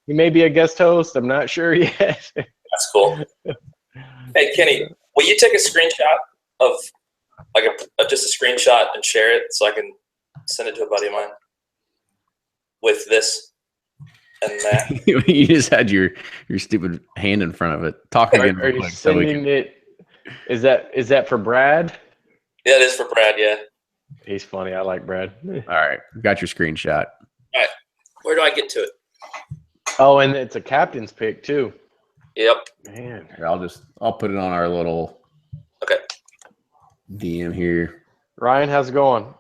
He may be a guest host. I'm not sure yet. That's cool. Hey, Kenny, will you take a screenshot of like just a screenshot and share it so I can send it to a buddy of mine with this and that? You just had your stupid hand in front of it. Talk again Are real you quick. sending it? Is that for Brad? Yeah, it is for Brad. Yeah. He's funny. I like Brad. All right, got your screenshot. All right, where do I get to it? Oh, and it's a captain's pick too. Yep. Man, Here, I'll put it on our little DM here. Ryan, how's it going?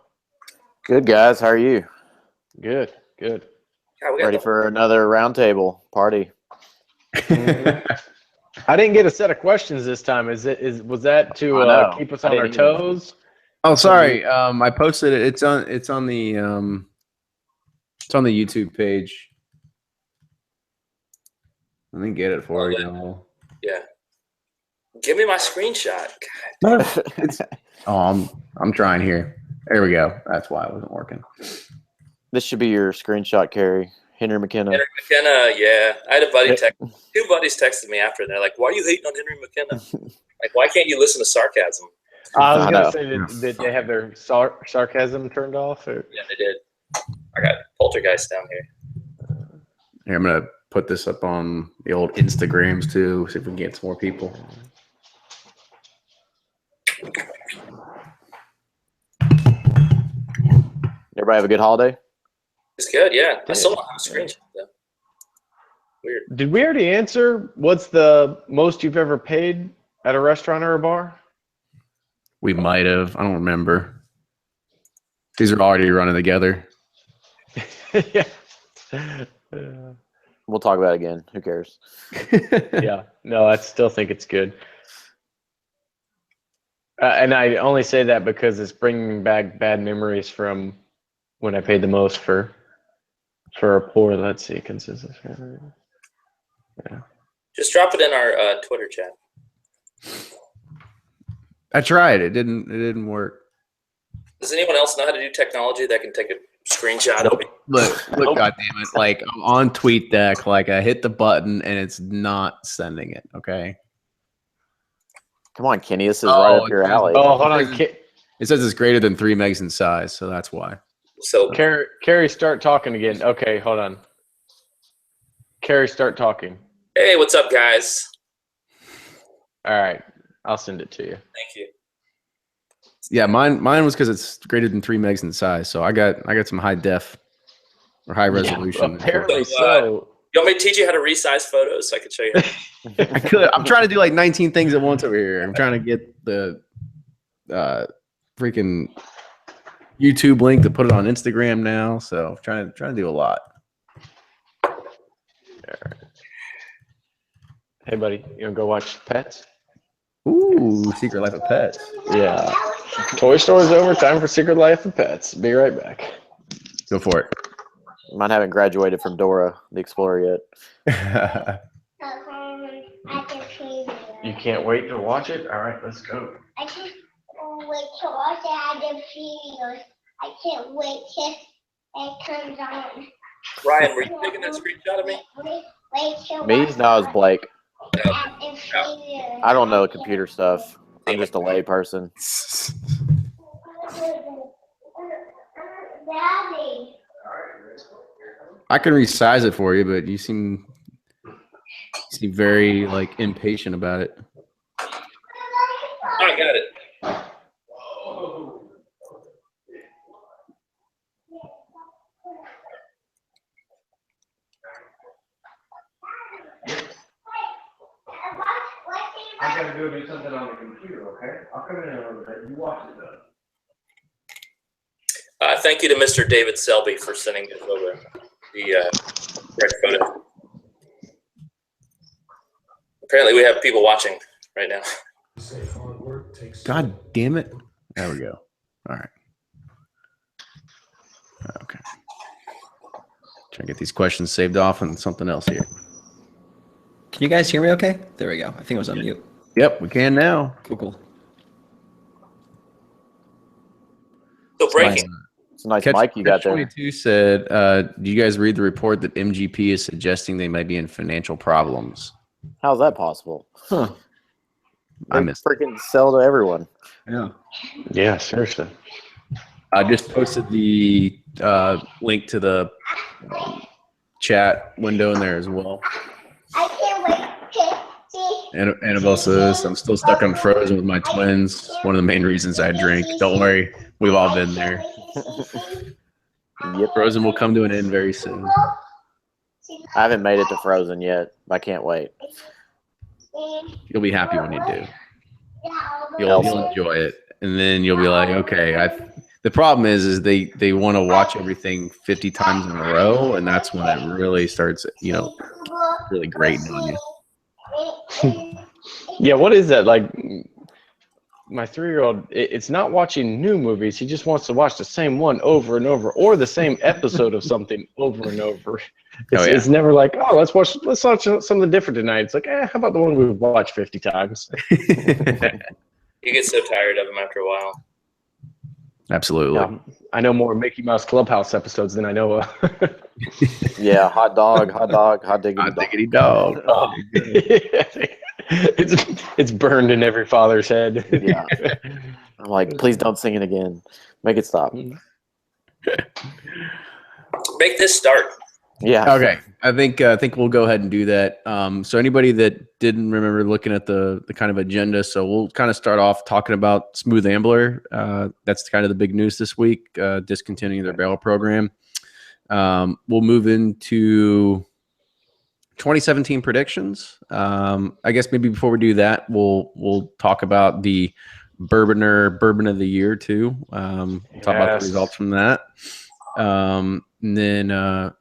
Good, guys. How are you? Good. God, Ready for another roundtable party? I didn't get a set of questions this time. Was that to keep us on our toes? Oh, sorry. I posted it. It's on the YouTube page. Let me get it for you. Yeah. Give me my screenshot. I'm trying here. There we go. That's why it wasn't working. This should be your screenshot, Carrie. Henry McKenna. Henry McKenna, yeah. I had a buddy two buddies texted me after, and they're like, "Why are you hating on Henry McKenna? Like, why can't you listen to sarcasm?" I was going to say, did they have their sarcasm turned off? Or? Yeah, they did. I got Poltergeist down here. Here, I'm going to put this up on the old Instagrams too, see if we can get some more people. Everybody have a good holiday? It's good, yeah. I still don't have a screenshot, though. Weird. Did we already answer what's the most you've ever paid at a restaurant or a bar? We might have. I don't remember. These are already running together. Yeah. We'll talk about it again. Who cares? Yeah. No, I still think it's good. And I only say that because it's bringing back bad memories from when I paid the most for a pour. Let's see, consensus. Yeah. Just drop it in our Twitter chat. I tried. It didn't work. Does anyone else know how to do technology that can take a screenshot of it? Look, God damn it. Like, I'm on TweetDeck, like I hit the button and it's not sending it, okay? Come on, Kenny. This is right up your alley. Oh, hold on. It says it's greater than 3 megs in size, so that's why. So Carrie, start talking again. Okay, hold on. Carrie, start talking. Hey, what's up, guys? All right, I'll send it to you. Thank you. Yeah, mine was because it's greater than 3 megs in size, so I got some high def or high resolution. Yeah, apparently so. You want me to teach you how to resize photos so I can show you? I could. I'm trying to do like 19 things at once over here. I'm trying to get the freaking YouTube link to put it on Instagram now. So I'm trying to do a lot. Hey, buddy, you wanna go watch Pets? Ooh, Secret Life of Pets. Yeah. Toy Store's over. Time for Secret Life of Pets. Be right back. Go for it. Mine haven't graduated from Dora the Explorer yet. You can't wait to watch it? All right, let's go. I can't wait to watch it at the videos. I can't wait till it comes on. Ryan, were you taking that screenshot of me? Me? No, it's Blake. At the videos. I don't know computer stuff. I'm just a lay person. Daddy. I can resize it for you, but you seem very like impatient about it. I got it. I gotta go do something on the computer, okay? I'll come in a little bit. You watch it though. Thank you to Mr. David Selby for sending this over. The correct photo. Apparently, we have people watching right now. God damn it! There we go. All right. Okay. Trying to get these questions saved off and something else here. Can you guys hear me okay? There we go. I think it was on mute. Yep, we can now. Cool. So breaking. It's a nice Catch, mic you got Catch there. 22 said, do you guys read the report that MGP is suggesting they might be in financial problems? How's that possible? Huh. I They missed it. freaking sell to everyone. Yeah. Yeah, seriously. I just posted the link to the chat window in there as well. I can't wait to see. And Annabelle says, I'm still stuck on Frozen with my twins. One of the main reasons I drink. Don't worry, we've all been there. Yep. Frozen will come to an end very soon. I haven't made it to Frozen yet. I can't wait. You'll be happy when you do. You'll enjoy it. And then you'll be like, okay, the problem is they want to watch everything 50 times in a row, and that's when it really starts, really grating on you. Yeah, what is that? Like, my 3-year-old, it's not watching new movies. He just wants to watch the same one over and over, or the same episode of something over and over. It's never like, oh, let's watch something different tonight. It's like, how about the one we've watched 50 times? You get so tired of them after a while. Absolutely. Yeah, I know more Mickey Mouse Clubhouse episodes than I know. Yeah, hot diggity Hot diggity dog. Oh, it's burned in every father's head. Yeah. I'm like, please don't sing it again. Make it stop. Make this start. Yeah. Okay, I think we'll go ahead and do that. So anybody that didn't remember looking at the kind of agenda, so we'll kind of start off talking about Smooth Ambler. That's kind of the big news this week, discontinuing their barrel program. We'll move into 2017 predictions. I guess maybe before we do that, we'll talk about the Bourbon of the Year too. Talk about the results from that. And then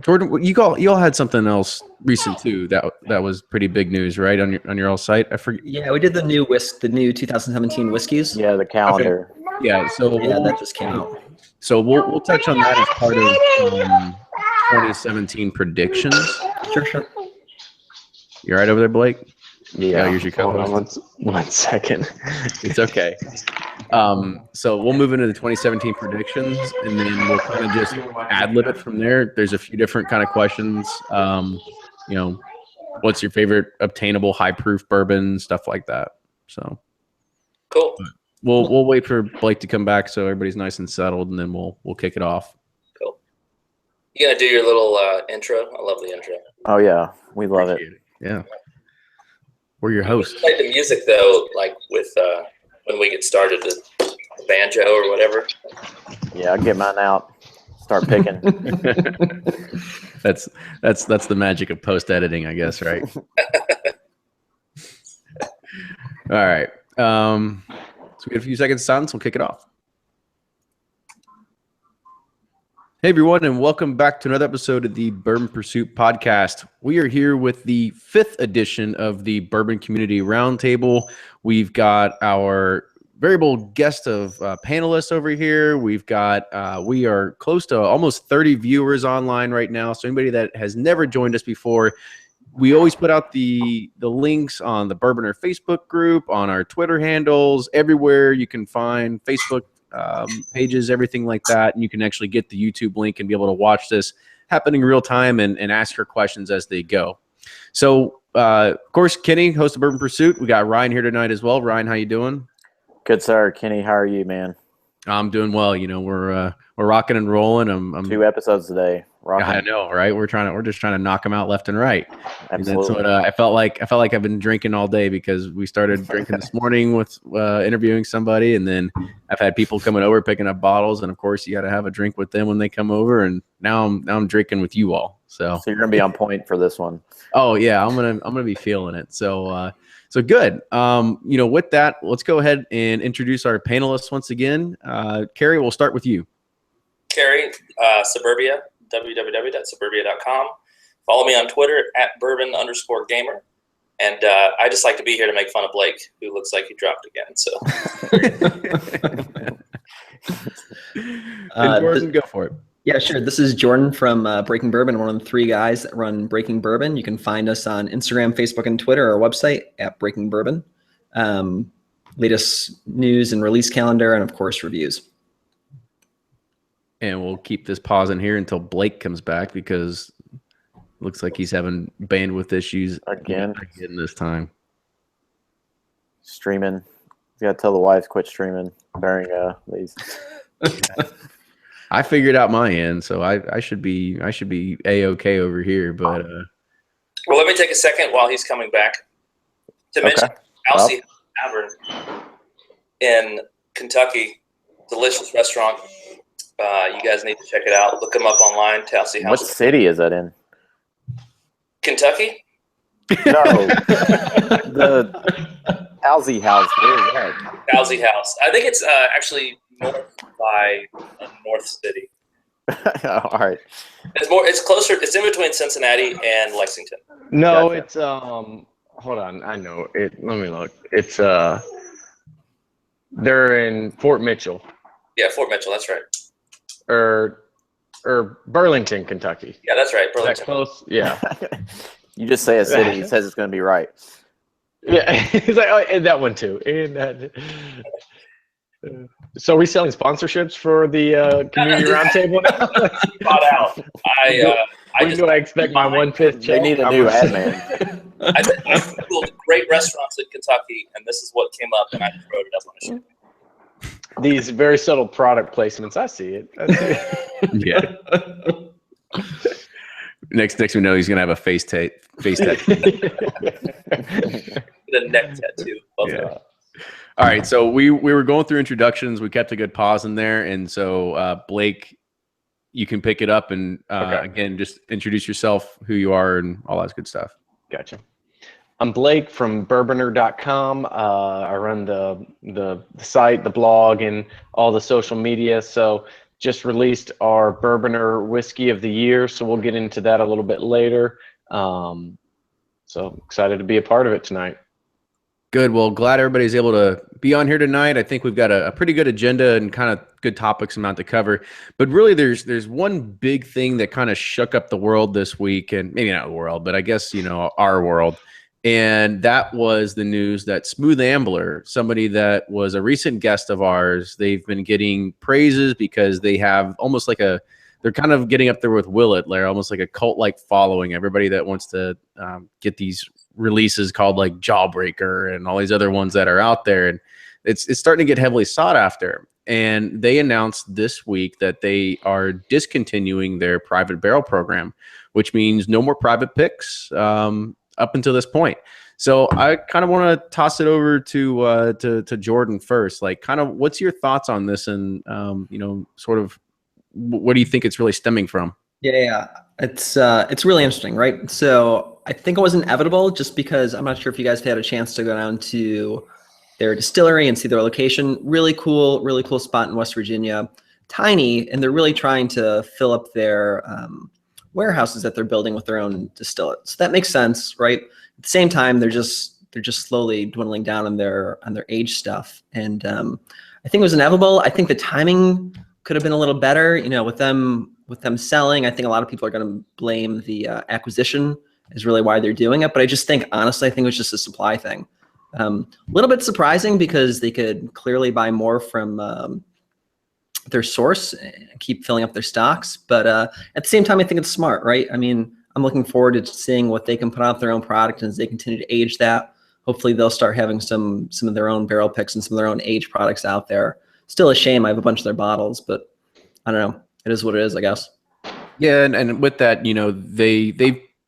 Jordan, you all had something else recent too that was pretty big news, right, on your all site. I forget. Yeah, we did the new 2017 whiskeys. Yeah, the calendar. Okay. Yeah, so Yeah, that just came out. So we'll touch on that as part of 2017 predictions. Sure. You all right over there, Blake? Yeah, I usually hold cover. on one second. It's okay. So we'll move into the 2017 predictions, and then we'll kind of just ad-lib it from there. There's a few different kind of questions. What's your favorite obtainable high-proof bourbon, stuff like that. So Cool. we'll wait for Blake to come back so everybody's nice and settled, and then we'll kick it off. Cool. You gonna do your little intro? I love the intro. Oh yeah, we love it. Appreciate it. Yeah. We're your hosts. Play the music though, like with when we get started, the banjo or whatever. Yeah, I'll get mine out. Start picking. That's the magic of post editing, I guess, right? All right. So we get a few seconds of silence. We'll kick it off. Hey everyone, and welcome back to another episode of the Bourbon Pursuit podcast. We are here with the 5th edition of the Bourbon Community Roundtable. We've got our variable guest of panelists over here. We've got we are close to almost 30 viewers online right now. So anybody that has never joined us before, we always put out the links on the Bourboner Facebook group, on our Twitter handles, everywhere you can find Facebook pages, everything like that. And you can actually get the YouTube link and be able to watch this happening in real time and ask your questions as they go. So, of course, Kenny, host of Bourbon Pursuit. We got Ryan here tonight as well. Ryan, how you doing? Good, sir. Kenny, how are you, man? I'm doing well. We're rocking and rolling. I'm 2 episodes today. Rocking. I know, right? We're just trying to knock them out left and right. Absolutely. And that's what I felt like I've been drinking all day, because we started drinking this morning with interviewing somebody, and then I've had people coming over picking up bottles, and of course you got to have a drink with them when they come over, and now I'm drinking with you all. So you're gonna be on point for this one. Oh yeah, I'm gonna be feeling it. So good. With that, let's go ahead and introduce our panelists once again. Carrie, we'll start with you. Carrie, Suburbia, www.suburbia.com. Follow me on Twitter at @bourbon_gamer. And I just like to be here to make fun of Blake, who looks like he dropped again. So, Jordan, go for it. Yeah, sure. This is Jordan from Breaking Bourbon, one of the 3 guys that run Breaking Bourbon. You can find us on Instagram, Facebook, and Twitter, our website at Breaking Bourbon. Latest news and release calendar, and of course, reviews. And we'll keep this pause in here until Blake comes back because it looks like he's having bandwidth issues Again this time. Streaming. You gotta tell the wife quit streaming during these. I figured out my end, so I should be A-okay over here, but Well, let me take a second while he's coming back to mention Alcy Tavern in Kentucky, delicious restaurant. You guys need to check it out. Look them up online. Talcy House. What city is that in? Kentucky? No, the Alzy House. Where is that? Alzy House. I think it's actually north by North City. All right. It's closer. It's in between Cincinnati and Lexington. No, Gotcha. it's hold on, I know it. Let me look. It's they're in Fort Mitchell Yeah, Fort Mitchell. That's right. or Burlington, Kentucky. Yeah, that's right. Is that Burlington. close? Yeah. You just say a city. He says it's going to be right. Yeah. He's like, oh, and that one too. And that. So are we selling sponsorships for the community roundtable now? Spot out. When do I expect my 1/5 check? They need a new admin. I Googled great restaurants in Kentucky, and this is what came up, and I just wrote it up on a sheet. These very subtle product placements. I see it. yeah. Next we know he's gonna have a face tattoo. The neck tattoo. Love Yeah. that. All right, so we were going through introductions. We kept a good pause in there, and so Blake, you can pick it up and again just introduce yourself, who you are, and all that good stuff. Gotcha. I'm Blake from Bourboner.com. I run the site, the blog, and all the social media. So just released our Bourboner Whiskey of the Year. So we'll get into that a little bit later. So excited to be a part of it tonight. Good. Well, glad everybody's able to be on here tonight. I think we've got a pretty good agenda and kind of good topics amount to cover. But really, there's one big thing that kind of shook up the world this week, and maybe not the world, but I guess our world. And that was the news that Smooth Ambler, somebody that was a recent guest of ours, they've been getting praises because they have almost like they're kind of getting up there with Willet. They're almost like a cult-like following. Everybody that wants to get these releases called like Jawbreaker and all these other ones that are out there. And it's starting to get heavily sought after. And they announced this week that they are discontinuing their private barrel program, which means no more private picks up until this point. So I kind of want to toss it over to Jordan first. Like, kind of, what's your thoughts on this, and sort of, what do you think it's really stemming from? Yeah, it's really interesting, right? So I think it was inevitable, just because I'm not sure if you guys had a chance to go down to their distillery and see their location. Really cool spot in West Virginia. Tiny, and they're really trying to fill up their warehouses that they're building with their own distillate. So that makes sense, right? At the same time, they're just slowly dwindling down on their age stuff, and I think it was inevitable. I think the timing could have been a little better, with them selling. I think a lot of people are going to blame the acquisition is really why they're doing it. But I just think, honestly, I think it was just a supply thing. A little bit surprising because they could clearly buy more from their source and keep filling up their stocks. But at the same time, I think it's smart, right? I mean, I'm looking forward to seeing what they can put out their own product, and as they continue to age that, hopefully they'll start having some of their own barrel picks and some of their own aged products out there. Still a shame. I have a bunch of their bottles, but I don't know. It is what it is, I guess. Yeah, and with that,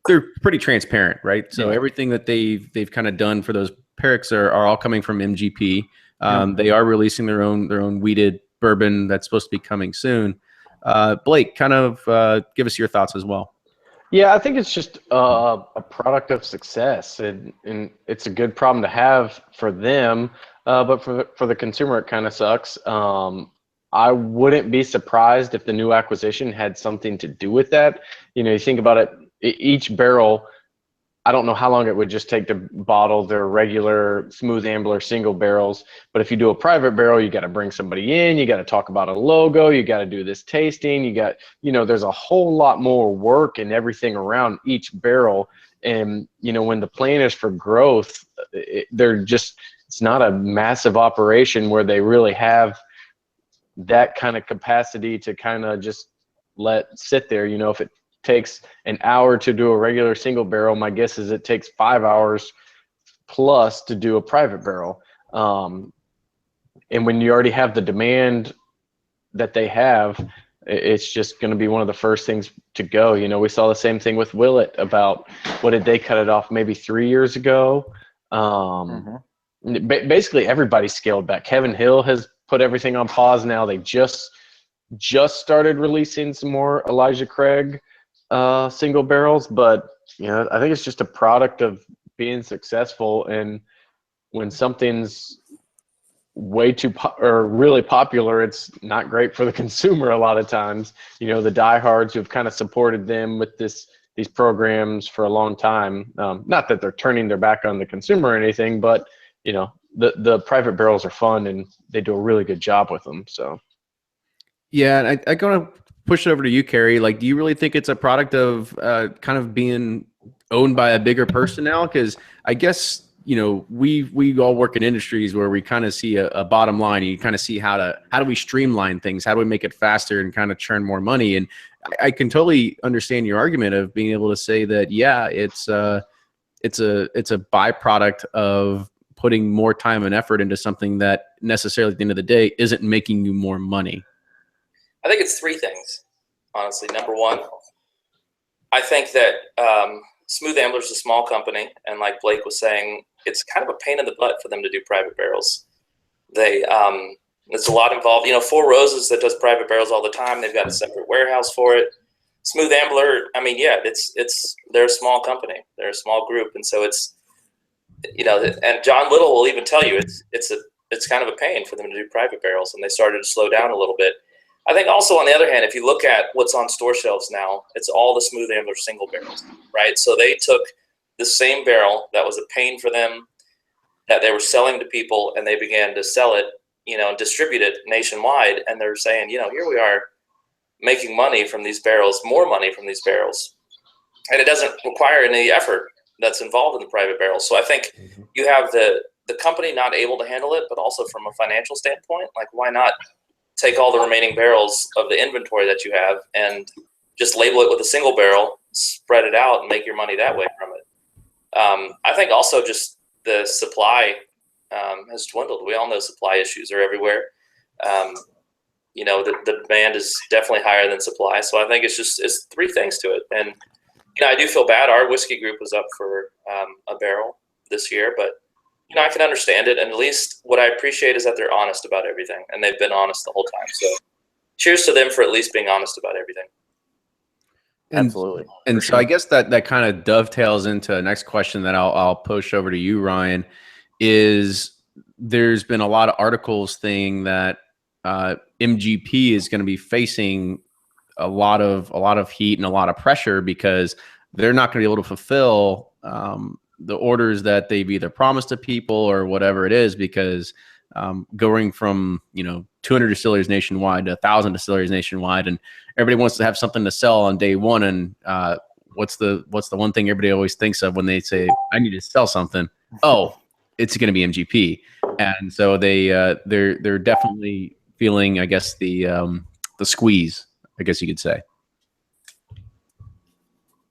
they're pretty transparent, right? So everything that they've kind of done for those picks are all coming from MGP. They are releasing their own weeded bourbon that's supposed to be coming soon. Blake, kind of give us your thoughts as well. Yeah, I think it's just a product of success, and it's a good problem to have for them. But for the consumer, it kind of sucks. I wouldn't be surprised if the new acquisition had something to do with that. You think about it, each barrel, I don't know how long it would just take to bottle their regular Smooth Ambler single barrels. But if you do a private barrel, you got to bring somebody in, you got to talk about a logo, you got to do this tasting, you got, there's a whole lot more work and everything around each barrel. And, when the plan is for growth, it's not a massive operation where they really have that kind of capacity to kind of just let sit there. If it takes an hour to do a regular single barrel, my guess is it takes 5 hours plus to do a private barrel. And when you already have the demand that they have, it's just going to be one of the first things to go. We saw the same thing with Willet about, what did they cut it off, maybe 3 years ago? Basically everybody scaled back. Kevin Hill has put everything on pause now. They just started releasing some more Elijah Craig single barrels, but I think it's just a product of being successful. And when something's way too or really popular, it's not great for the consumer a lot of times. The diehards who've kind of supported them with these programs for a long time, not that they're turning their back on the consumer or anything, but the private barrels are fun and they do a really good job with them. So yeah, and I gonna push it over to you, Carrie. Like, do you really think it's a product of kind of being owned by a bigger person now? Because I guess we all work in industries where we kind of see a bottom line. And you kind of see how do we streamline things? How do we make it faster and kind of churn more money? And I can totally understand your argument of being able to say that, yeah, it's a byproduct of putting more time and effort into something that necessarily at the end of the day isn't making you more money. I think it's three things, honestly. Number one, I think that Smooth Ambler is a small company, and like Blake was saying, it's kind of a pain in the butt for them to do private barrels. There's a lot involved. Four Roses that does private barrels all the time. They've got a separate warehouse for it. Smooth Ambler, they're a small company. They're a small group, and so it's and John Little will even tell you it's kind of a pain for them to do private barrels, and they started to slow down a little bit. I think also, on the other hand, if you look at what's on store shelves now, it's all the Smooth Ambler single barrels, right? So they took the same barrel that was a pain for them, that they were selling to people, and they began to sell it, and distribute it nationwide. And they're saying, here we are making money from these barrels, more money from these barrels. And it doesn't require any effort that's involved in the private barrels. So I think you have the company not able to handle it, but also from a financial standpoint, like, why not take all the remaining barrels of the inventory that you have and just label it with a single barrel, spread it out, and make your money that way from it. I think also just the supply has dwindled. We all know supply issues are everywhere. The demand is definitely higher than supply. So I think it's three things to it. And, I do feel bad. Our whiskey group was up for a barrel this year, but I can understand it. And at least what I appreciate is that they're honest about everything, and they've been honest the whole time. So cheers to them for at least being honest about everything. Absolutely. And so I guess that kind of dovetails into the next question that I'll push over to you, Ryan, is there's been a lot of articles saying that MGP is going to be facing a lot of heat and a lot of pressure because they're not going to be able to fulfill the orders that they've either promised to people or whatever it is, because going from 200 distilleries nationwide to 1,000 distilleries nationwide, and everybody wants to have something to sell on day one. And what's the one thing everybody always thinks of when they say, I need to sell something? Oh, it's going to be MGP. And so they're definitely feeling, I guess, the squeeze, I guess you could say.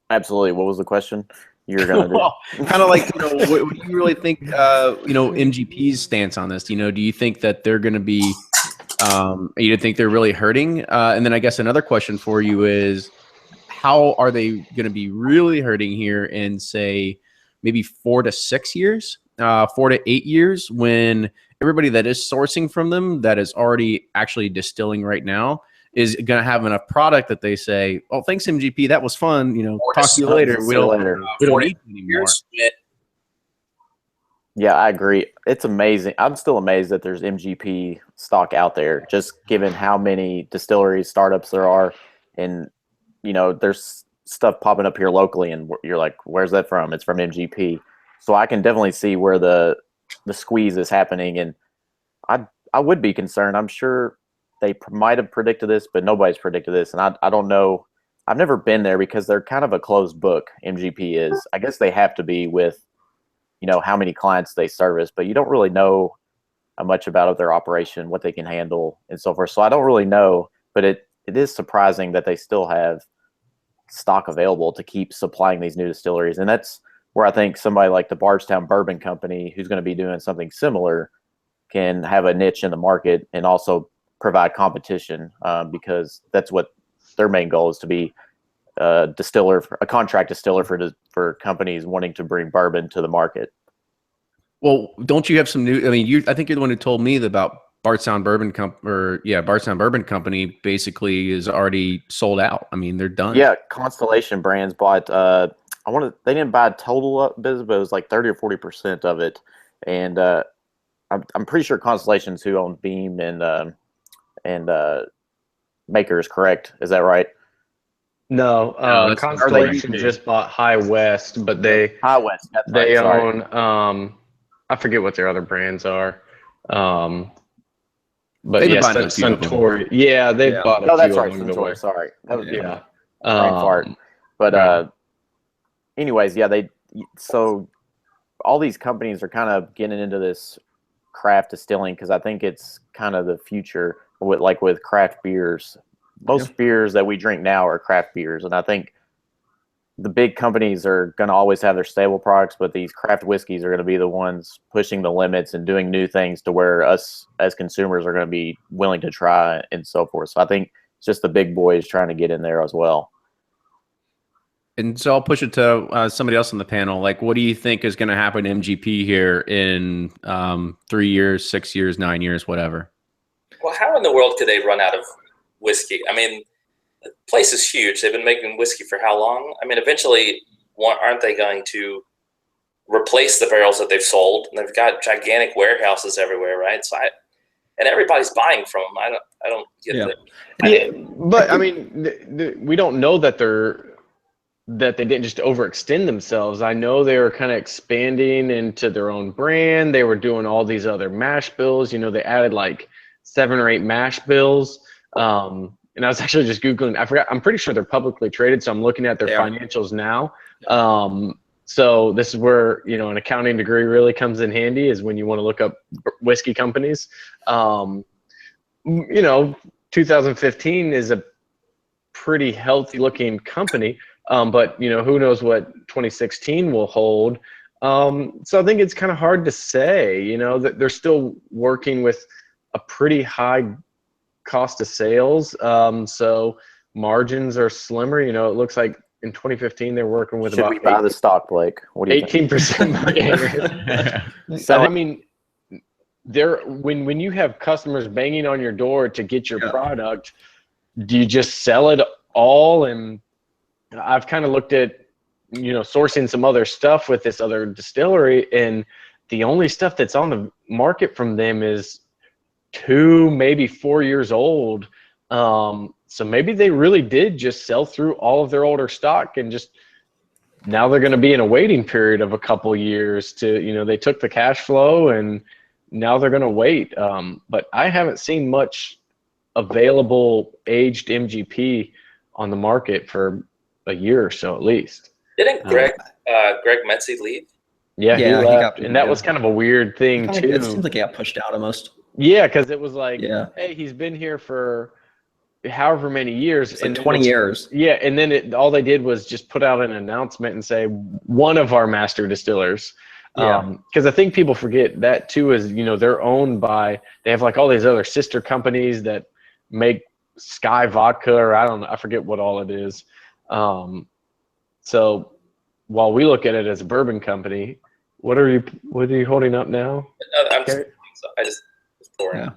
Absolutely. What was the question you're going to do? Well, kind of like, what do you really think, MGP's stance on this? Do you think that they're going to be, you think they're really hurting? And then I guess another question for you is, how are they going to be really hurting here in, say, maybe 4 to 6 years, 4 to 8 years, when everybody that is sourcing from them, that is already actually distilling right now, is going to have enough product that they say, "Oh, thanks MGP, that was fun. Talk to you later. We don't need you anymore." Yeah, I agree. It's amazing. I'm still amazed that there's MGP stock out there, just given how many distilleries, startups there are, and there's stuff popping up here locally, and you're like, "Where's that from?" It's from MGP. So I can definitely see where the squeeze is happening, and I would be concerned. I'm sure they might have predicted this, but nobody's predicted this. And I don't know. I've never been there because they're kind of a closed book. MGP is. I guess they have to be with, how many clients they service, but you don't really know much about their operation, what they can handle, and so forth. So I don't really know, but it is surprising that they still have stock available to keep supplying these new distilleries. And that's where I think somebody like the Bardstown Bourbon Company, who's going to be doing something similar, can have a niche in the market and also provide competition, because that's what their main goal is, to be a contract distiller for companies wanting to bring bourbon to the market. Well, don't you have some new? I mean, I think you're the one who told me about Bardstown Bourbon Bardstown Bourbon Company basically is already sold out. I mean, they're done. Yeah, Constellation Brands bought. They didn't buy a total of business, but it was like 30 or 40% of it, and I'm pretty sure Constellation's who owned Beam and Maker is correct. Is that right? No, Constellation just bought High West, but they own I forget what their other brands are. But they've yes, Suntory. Yeah, they've bought a few. No, that's right. Suntory. Sorry, that was brain fart. But anyways, so all these companies are kind of getting into this craft distilling, because I think it's kind of the future with craft beers. Most beers that we drink now are craft beers, and I think the big companies are going to always have their stable products, but these craft whiskeys are going to be the ones pushing the limits and doing new things to where us as consumers are going to be willing to try and so forth. So I think it's just the big boys trying to get in there as well. And so I'll push it to somebody else on the panel. Like, what do you think is going to happen to MGP here in 3 years, 6 years, 9 years, whatever? Well, how in the world could they run out of whiskey? I mean, the place is huge. They've been making whiskey for how long? I mean, eventually, aren't they going to replace the barrels that they've sold? And they've got gigantic warehouses everywhere, right? So and everybody's buying from them. I don't get it. Yeah, but I mean, we don't know that they didn't just overextend themselves. I know they were kind of expanding into their own brand. They were doing all these other mash bills. You know, they added like 7 or 8 mash bills. And I was actually just Googling, I forgot, I'm pretty sure they're publicly traded, so I'm looking at their financials now. So this is where, you know, an accounting degree really comes in handy, is when you want to look up whiskey companies. You know, 2015 is a pretty healthy looking company, but, you know, who knows what 2016 will hold. So I think it's kind of hard to say, you know, that they're still working with a pretty high cost of sales, so margins are slimmer. You know, it looks like in 2015 they're working with Should we buy the stock, Blake? What do you 18%. So I mean, when you have customers banging on your door to get your product, do you just sell it all? And I've kind of looked at, you know, sourcing some other stuff with this other distillery, and the only stuff that's on the market from them is 2, maybe 4 years old. So maybe they really did just sell through all of their older stock, and just now they're going to be in a waiting period of a couple years to, you know, they took the cash flow and now they're going to wait. But I haven't seen much available aged MGP on the market for a year or so at least. Didn't Greg Metzi leave? Yeah, he left, and that was kind of a weird thing too. It seems like he got pushed out almost. Yeah, because it was like, hey, he's been here for however many years. It's like 20 years. Yeah, and then all they did was just put out an announcement and say, one of our master distillers. Because I think people forget that too is, you know, they're owned by, they have like all these other sister companies that make Sky Vodka, or I don't know, I forget what all it is. So while we look at it as a bourbon company, what are you holding up now? I just was pouring.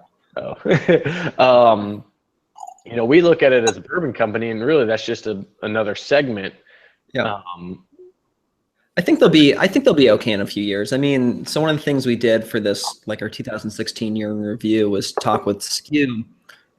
You know, we look at it as a bourbon company, and really that's just another segment. I think they'll be okay in a few years. I mean, so one of the things we did for this, like our 2016 year in review, was talk with SKU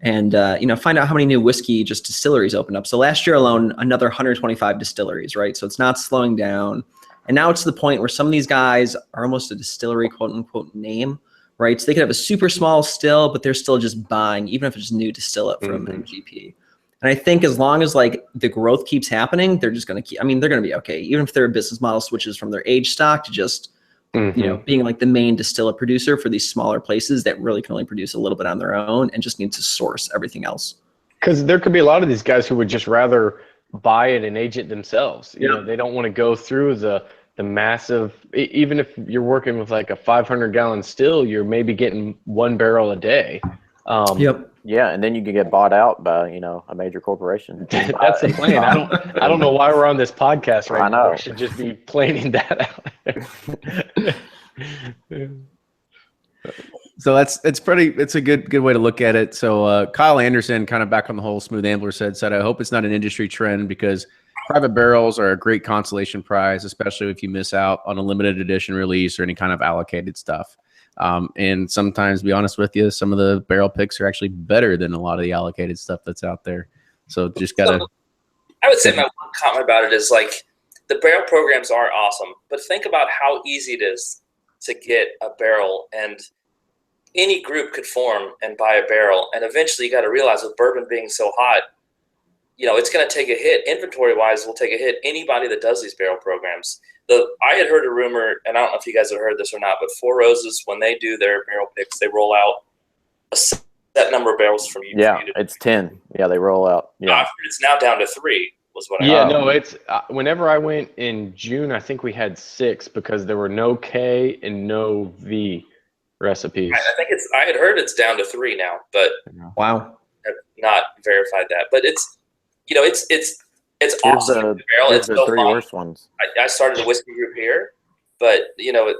and you know, find out how many new whiskey just distilleries opened up. So last year alone, another 125 distilleries, right? So it's not slowing down. And now it's to the point where some of these guys are almost a distillery, quote unquote, name, right? So they could have a super small still, but they're still just buying, even if it's new distillate from MGP. And I think as long as like the growth keeps happening, they're just going to keep, I mean, they're going to be okay. Even if their business model switches from their age stock to just you know, being like the main distiller producer for these smaller places that really can only produce a little bit on their own and just need to source everything else. Because there could be a lot of these guys who would just rather buy it and age it themselves. You know, they don't want to go through the massive, even if you're working with like a 500-gallon still, you're maybe getting 1 barrel a day. Yeah, and then you can get bought out by, you know, a major corporation. That's the plan. I don't know why we're on this podcast right now. We should just be planning that out. So it's a good way to look at it. So Kyle Anderson, kind of back on the whole Smooth Ambler said, I hope it's not an industry trend because private barrels are a great consolation prize, especially if you miss out on a limited edition release or any kind of allocated stuff. And sometimes, to be honest with you, some of the barrel picks are actually better than a lot of the allocated stuff that's out there. So just gotta. I would say my one comment about it is like the barrel programs are awesome, but think about how easy it is to get a barrel, and any group could form and buy a barrel. And eventually, you got to realize with bourbon being so hot, you know, it's going to take a hit. Inventory-wise, will take a hit. Anybody that does these barrel programs. I had heard a rumor, and I don't know if you guys have heard this or not, but Four Roses, when they do their barrel picks, they roll out a set number of barrels from you. Yeah, it's 10. Yeah, they roll out. Yeah, it's now down to 3. Was what I heard. No, it's whenever I went in June, I think we had 6 because there were no K and no V recipes. I think I had heard it's down to 3 now, but wow, I've not verified that. But it's, you know, it's awesome. The barrel. It's the so 3 fun. worst ones. I started a whiskey group here, but you know,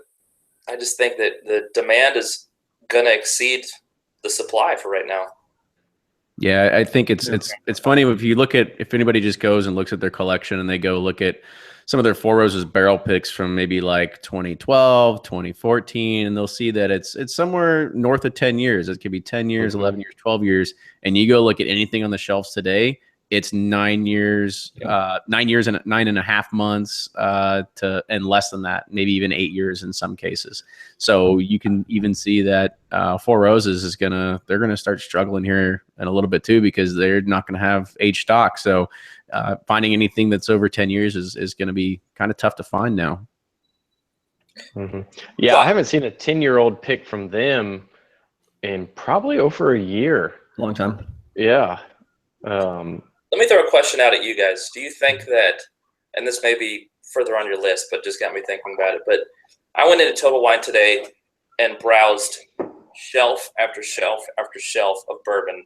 I just think that the demand is going to exceed the supply for right now. Yeah, I think it's funny if you look at, if anybody just goes and looks at their collection and they go look at some of their Four Roses barrel picks from maybe like 2012, 2014, and they'll see that it's somewhere north of 10 years. It could be 10 years, 11 years, 12 years. And you go look at anything on the shelves today, it's 9 years, 9 years and 9.5 months and less than that, maybe even 8 years in some cases. So you can even see that Four Roses they're gonna start struggling here in a little bit too, because they're not gonna have aged stock. So finding anything that's over 10 years is gonna be kind of tough to find now. Yeah, I haven't seen a 10-year-old pick from them in probably over a year. Long time. Yeah. Let me throw a question out at you guys. Do you think that, and this may be further on your list, but just got me thinking about it, but I went into Total Wine today and browsed shelf after shelf after shelf of bourbon,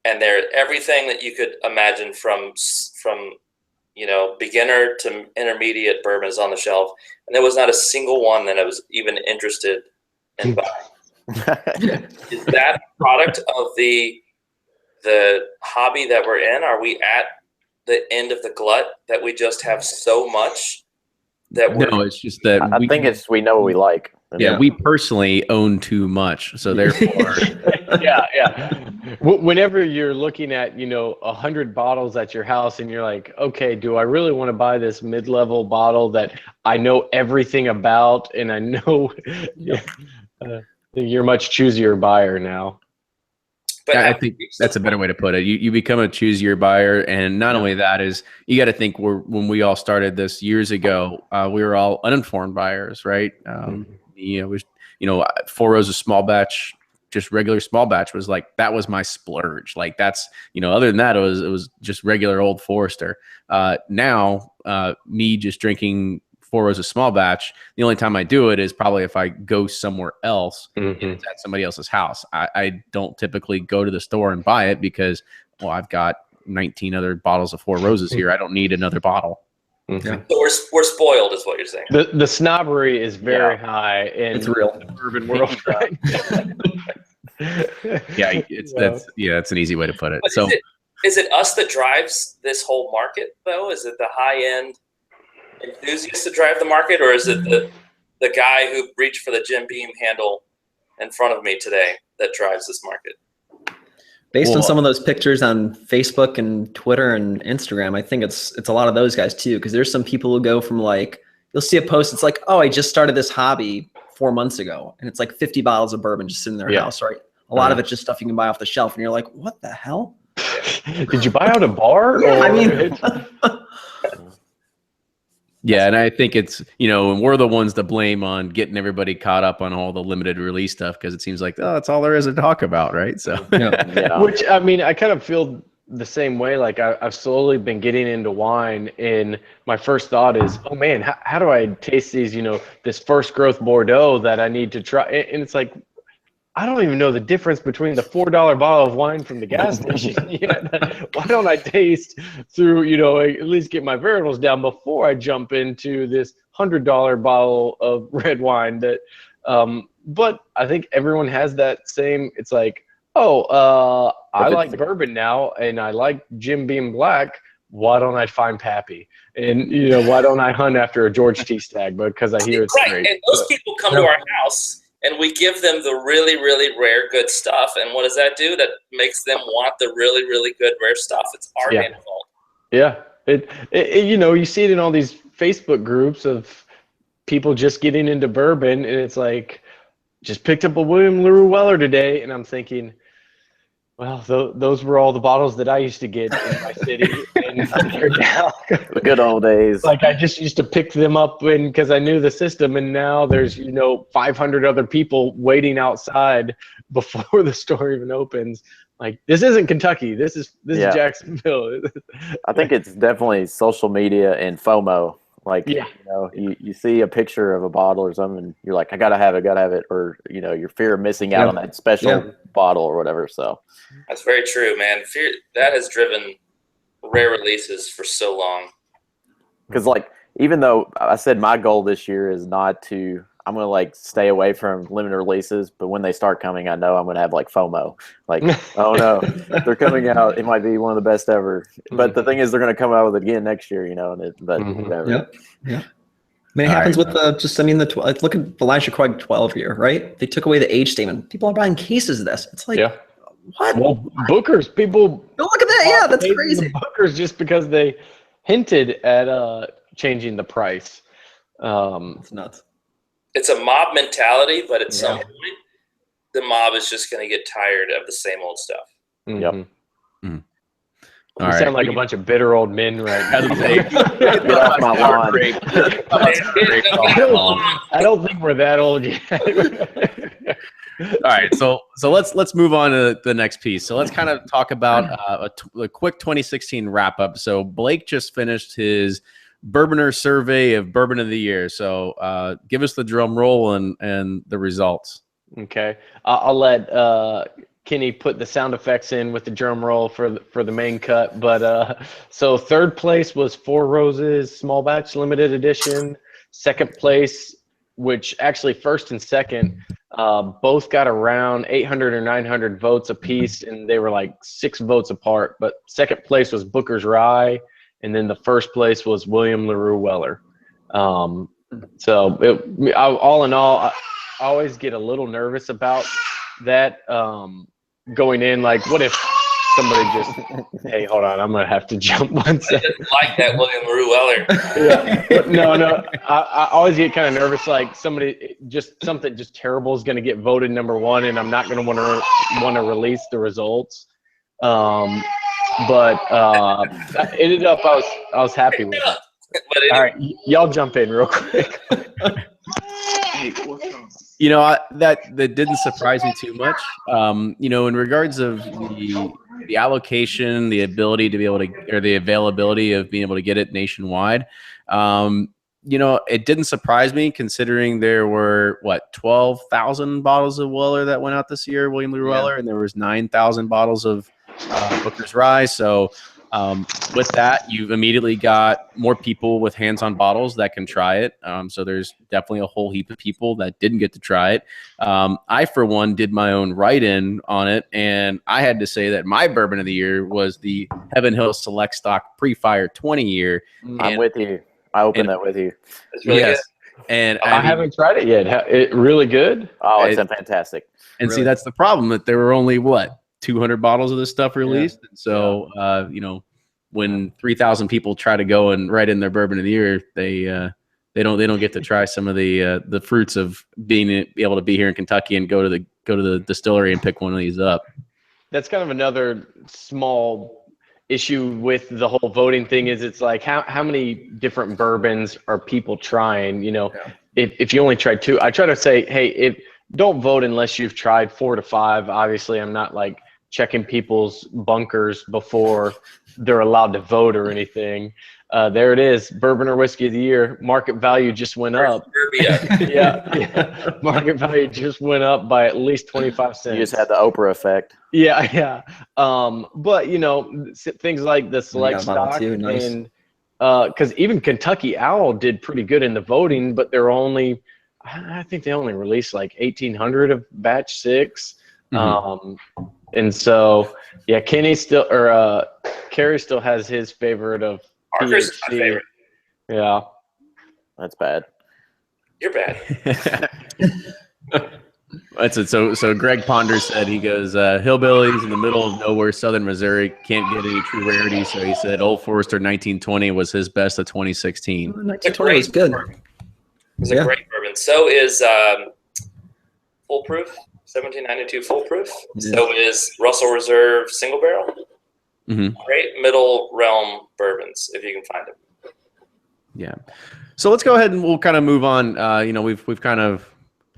and there everything that you could imagine from you know, beginner to intermediate bourbon is on the shelf, and there was not a single one that I was even interested in buying. Is that a product of the hobby that we're in? Are we at the end of the glut that we just have so much that no, it's just that I think we know what we like. Yeah, we personally own too much, so therefore yeah. Whenever you're looking at, you know, 100 bottles at your house and you're like, okay, do I really want to buy this mid-level bottle that I know everything about, and I know you're much choosier buyer now. But I think that's a better way to put it. You become a choose your buyer, and not only that is you got to think when we all started this years ago, we were all uninformed buyers, right? Four Roses small batch, just regular small batch was like that was my splurge. Like that's other than that, it was just regular Old Forester. Now, me just drinking Four Roses small batch, the only time I do it is probably if I go somewhere else and it's at somebody else's house. I don't typically go to the store and buy it because, well, I've got 19 other bottles of Four Roses here. I don't need another bottle. So we're spoiled, is what you're saying. The snobbery is very high in it's real the bourbon world. Right? It's an easy way to put it. But so is it us that drives this whole market though? Is it the high end enthusiasts that drive the market, or is it the guy who reached for the Jim Beam handle in front of me today that drives this market? Based on some of those pictures on Facebook and Twitter and Instagram, I think it's a lot of those guys too, because there's some people who go from like, you'll see a post, it's like, oh, I just started this hobby 4 months ago, and it's like 50 bottles of bourbon just sitting in their house, right? A lot of it's just stuff you can buy off the shelf, and you're like, what the hell? Did you buy out a bar? Yeah, I mean, Yeah, and I think it's, and we're the ones to blame on getting everybody caught up on all the limited release stuff because it seems like, oh, that's all there is to talk about, right? So, Yeah. Which, I mean, I kind of feel the same way. Like I've slowly been getting into wine, and my first thought is, oh man, how do I taste these, this first growth Bordeaux that I need to try? And it's like, I don't even know the difference between the $4 bottle of wine from the gas station yet. Why don't I taste through, at least get my variables down before I jump into this $100 bottle of red wine that, but I think everyone has that same, it's like, I like bourbon now and I like Jim Beam Black. Why don't I find Pappy? And, why don't I hunt after a George T. Stagg? Because I hear it's great. And those people come to our house and we give them the really, really rare good stuff. And what does that do? That makes them want the really, really good rare stuff. It's our damn fault. Yeah. You see it in all these Facebook groups of people just getting into bourbon. And it's like, just picked up a William LaRue Weller today. And I'm thinking, well, those were all the bottles that I used to get in my city. And they're now The good old days. Like I just used to pick them up because I knew the system, and now there's 500 other people waiting outside before the store even opens. Like, this isn't Kentucky. This is Jacksonville. I think it's definitely social media and FOMO. Like, you see a picture of a bottle or something, and you're like, I gotta have it, or your fear of missing out on that special bottle or whatever. So that's very true, man. Fear that has driven rare releases for so long. Because even though I said my goal this year is not to, I'm gonna stay away from limited releases, but when they start coming, I know I'm gonna have FOMO. Oh no, they're coming out. It might be one of the best ever. But the thing is, they're gonna come out with it again next year. Whatever. Yeah. I mean, it happens with look at the Elijah Craig 12 year, right? They took away the age statement. People are buying cases of this. It's like, what? Well, Booker's people. Oh, look at that. Yeah, that's crazy. Booker's just because they hinted at changing the price. It's nuts. It's a mob mentality, but at some point, the mob is just going to get tired of the same old stuff. Mm-hmm. Yep. Mm. You sound like a bunch of bitter old men right now. Get off my lawn. I don't think we're that old yet. All right, so let's move on to the next piece. So let's kind of talk about a quick 2016 wrap up. So Blake just finished his Bourboner survey of Bourbon of the Year. So give us the drum roll and the results. Okay, I'll let Kenny put the sound effects in with the drum roll for the main cut. But so third place was Four Roses Small Batch Limited Edition. Second place, which actually first and second both got around 800 or 900 votes apiece, and they were 6 votes apart. But second place was Booker's Rye, and then the first place was William LaRue Weller. All in all, I always get a little nervous about that going in. What if somebody just, hey, hold on, I'm going to have to jump one second. I didn't like that William LaRue Weller. But no, I always get kind of nervous, something just terrible is going to get voted number one, and I'm not going to want to release the results. But ended up, I was happy with it. But all right, y'all jump in real quick. That didn't surprise me too much. In regards of the allocation, the ability to be able to, or the availability of being able to get it nationwide, it didn't surprise me considering there were 12,000 bottles of Weller that went out this year, William LaRue Weller, and there was 9,000 bottles of Booker's Rye. So with that, you've immediately got more people with hands-on bottles that can try it. So there's definitely a whole heap of people that didn't get to try it. I, for one, did my own write-in on it, and I had to say that my Bourbon of the Year was the Heaven Hill Select Stock Pre-Fire 20 year. I'm with you. I opened that with you. it's really good. And I haven't tried it yet. It really good? Oh, it's fantastic. And Really? see, that's the problem, that there were only 200 bottles of this stuff released. And so, when 3,000 people try to go and write in their Bourbon of the Year, they don't get to try some of the fruits of be able to be here in Kentucky and go to the distillery and pick one of these up. That's kind of another small issue with the whole voting thing is it's like how many different bourbons are people trying? You know, if you only tried 2, I try to say, hey, don't vote unless you've tried 4 to 5. Obviously, I'm not like checking people's bunkers before they're allowed to vote or anything. There it is, bourbon or whiskey of the year. Market value just went up. Yeah. Market value just went up by at least 25 cents. You just had the Oprah effect. Yeah. But you know, things like the select stock nice. and because even Kentucky Owl did pretty good in the voting, but I think they only released like 1,800 of batch 6. And so yeah, Carrie still has his favorite of Parker's my favorite. Yeah. That's bad. You're bad. That's it. So Greg Ponder said, he goes, hillbillies in the middle of nowhere, southern Missouri, can't get any true rarity. So he said Old Forester 1920 was his best of 2016. 1920 was good. It's a great bourbon. So is Foolproof, 1792 Foolproof. Yeah. So is Russell Reserve Single Barrel. Great middle realm bourbons, if you can find them. Yeah. So let's go ahead and we'll kind of move on. You know, we've kind of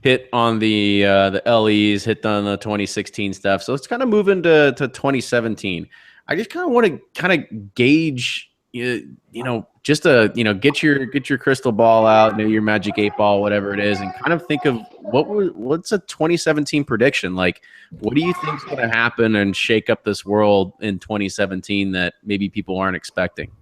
hit on the LEs, hit on the 2016 stuff. So let's kind of move into 2017. I just kind of want to kind of gauge, you know, just get your crystal ball out, your magic 8 ball, whatever it is, and kind of think of what's a 2017 prediction. Like, what do you think is going to happen and shake up this world in 2017 that maybe people aren't expecting?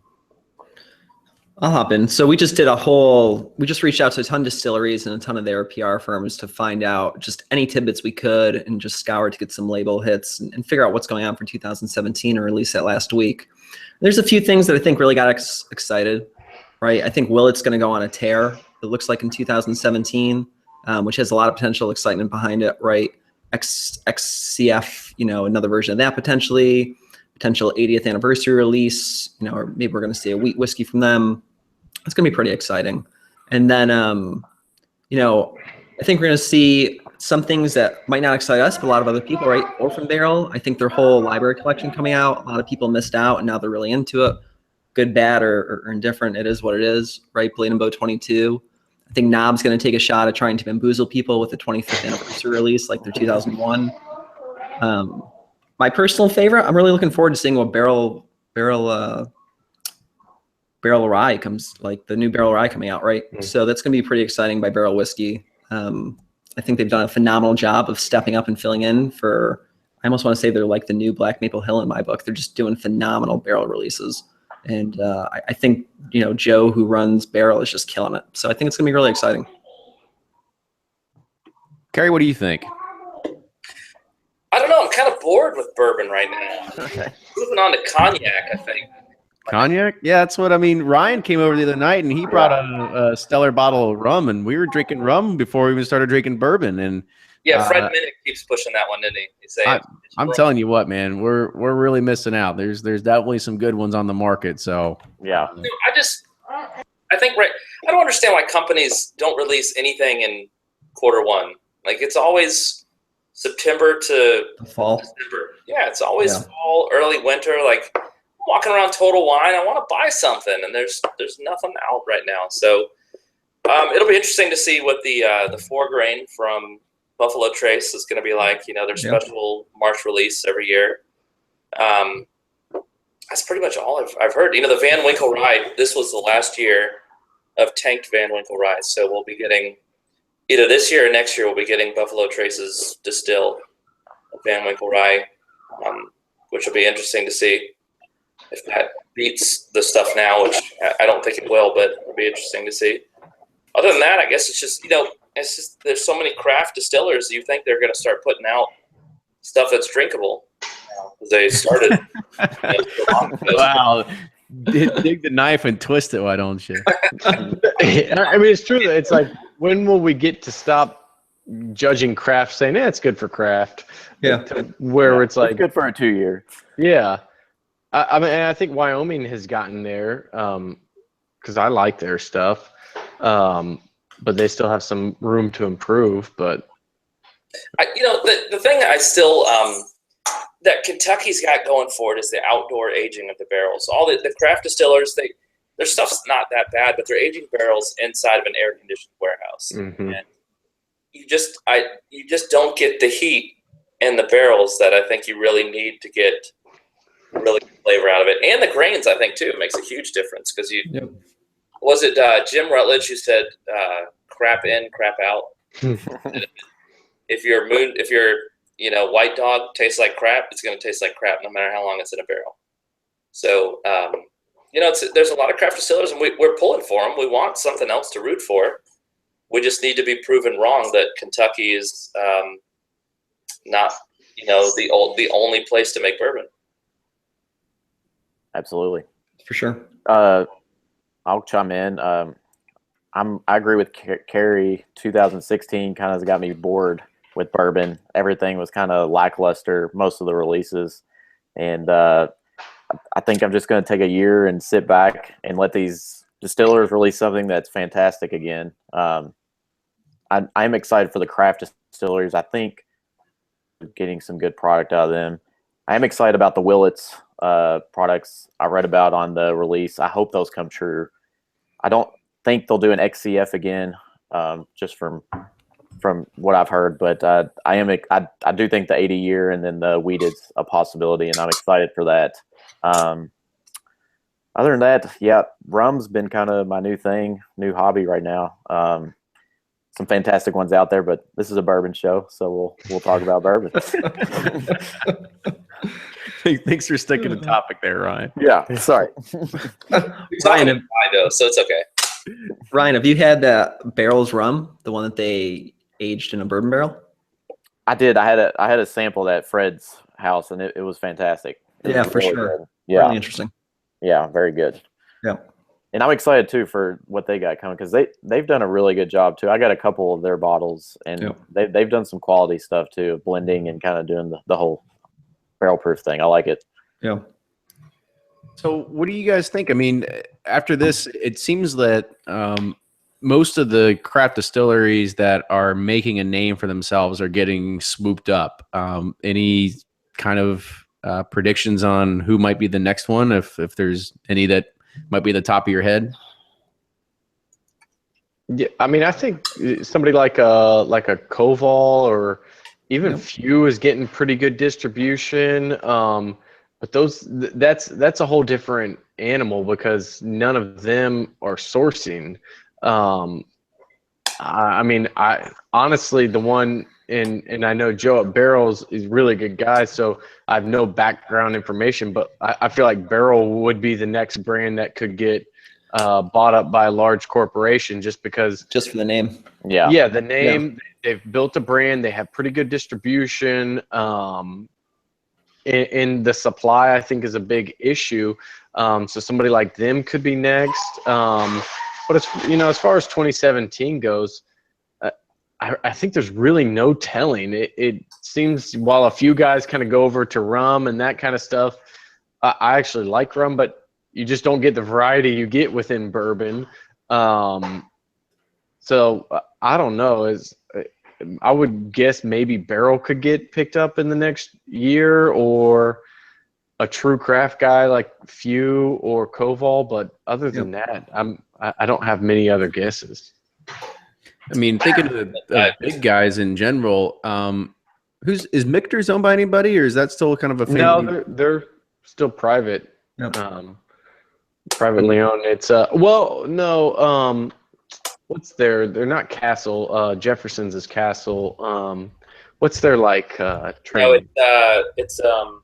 I'll hop in. So we just reached out to a ton of distilleries and a ton of their PR firms to find out just any tidbits we could and just scour to get some label hits and figure out what's going on for 2017 or release that last week. There's a few things that I think really got excited, right? I think Willet's going to go on a tear, it looks like, in 2017, which has a lot of potential excitement behind it, right? XCF, another version of that potential 80th anniversary release, or maybe we're going to see a wheat whiskey from them. It's going to be pretty exciting. And then, I think we're going to see some things that might not excite us, but a lot of other people, right? Orphan Barrel, I think their whole library collection coming out, a lot of people missed out, and now they're really into it. Good, bad, or indifferent, it is what it is, right? Blade and Bow 22. I think Knob's going to take a shot at trying to bamboozle people with the 25th anniversary release, like their 2001. My personal favorite, I'm really looking forward to seeing what Barrel Rye comes, like the new Barrel Rye coming out, right? Mm-hmm. So that's going to be pretty exciting by Barrel Whiskey. I think they've done a phenomenal job of stepping up and filling in for, I almost want to say they're like the new Black Maple Hill in my book. They're just doing phenomenal barrel releases. And I think, Joe, who runs Barrel, is just killing it. So I think it's going to be really exciting. Carrie, what do you think? I don't know. I'm kind of bored with bourbon right now. Okay. Moving on to cognac, I think. Cognac? Yeah, that's what I mean. Ryan came over the other night and he brought a stellar bottle of rum, and we were drinking rum before we even started drinking bourbon. And Fred Minnick keeps pushing that one, didn't he? I'm telling you what, man, we're really missing out. There's definitely some good ones on the market. So yeah, I think I don't understand why companies don't release anything in Q1. Like, it's always September to fall. December. Yeah, it's always fall, early winter. Like, I'm walking around Total Wine, I want to buy something, and there's nothing out right now. So it'll be interesting to see what the 4-grain from Buffalo Trace is going to be like. Their special March release every year. That's pretty much all I've heard. The Van Winkle Rye, this was the last year of tanked Van Winkle Rye. So we'll be getting, either this year or next year, we'll be getting Buffalo Trace's distilled Van Winkle Rye, which will be interesting to see if that beats the stuff now, which I don't think it will, but it'll be interesting to see. Other than that, I guess it's just, there's so many craft distillers, you think they're going to start putting out stuff that's drinkable. Because they started. Wow. Dig the knife and twist it, why don't you? I mean, it's true. It's like, when will we get to stop judging craft, saying, it's good for craft? Yeah. Where it's like, it's good for a 2-year. Yeah. I mean, I think Wyoming has gotten there because I like their stuff. But they still have some room to improve. But the thing I still that Kentucky's got going for it is the outdoor aging of the barrels. All the craft distillers, their stuff's not that bad, but they're aging barrels inside of an air-conditioned warehouse. Mm-hmm. And you just don't get the heat in the barrels that I think you really need to get really good flavor out of it. And the grains, I think, too, makes a huge difference because was it Jim Rutledge who said crap in, crap out? If your White Dog tastes like crap, it's going to taste like crap no matter how long it's in a barrel. So, there's a lot of craft distillers, and we're pulling for them. We want something else to root for. We just need to be proven wrong that Kentucky is not, the only place to make bourbon. Absolutely. For sure. I'll chime in. I agree with Carrie. 2016 kind of got me bored with bourbon. Everything was kind of lackluster, most of the releases. And I think I'm just going to take a year and sit back and let these distillers release something that's fantastic again. I'm excited for the craft distilleries. I think getting some good product out of them. I am excited about the Willits products I read about on the release. I hope those come true. I don't think they'll do an XCF again, just from what I've heard. But I do think the 80 year and then the wheated's a possibility, and I'm excited for that. Other than that, yeah, rum's been kind of my new hobby right now. Some fantastic ones out there, but this is a bourbon show, so we'll talk about bourbon. Thanks for sticking to topic there, Ryan. Yeah, sorry. Ryan, so it's okay. Ryan, have you had Barrel's rum, the one that they aged in a bourbon barrel? I did. I had a sample at Fred's house, and it was fantastic. It was for really sure. good. Yeah, Really interesting. Yeah, very good. Yeah. And I'm excited too for what they got coming, because they've done a really good job too. I got a couple of their bottles, and they've done some quality stuff too, blending and kind of doing the whole barrel proof thing. I like it. Yeah. So what do you guys think? I mean, after this, it seems that most of the craft distilleries that are making a name for themselves are getting swooped up. Any kind of predictions on who might be the next one, if there's any that might be the top of your head? Yeah, I mean, I think somebody like a Koval or even Few is getting pretty good distribution. But that's a whole different animal because none of them are sourcing. I mean, honestly, the one and I know Joe at Barrels is a really good guy, so I have no background information, but I feel like Barrel would be the next brand that could get bought up by a large corporation just because. Just for the name. Yeah. Yeah, the name. Yeah. They've built a brand. They have pretty good distribution. In the supply, I think, is a big issue. So somebody like them could be next. But it's, as far as 2017 goes, I think there's really no telling. It seems while a few guys kind of go over to rum and that kind of stuff, I actually like rum, but you just don't get the variety you get within bourbon. So I don't know. I would guess maybe Barrel could get picked up in the next year, or a true craft guy like Few or Koval. But other than that, I don't have many other guesses. I mean, thinking of the big guys in general, is Michter's owned by anybody, or is that still kind of a family? No, they're still private. Yep. Privately owned. It's what's they're not Castle. Jefferson's is Castle. What's their training? No, it's we're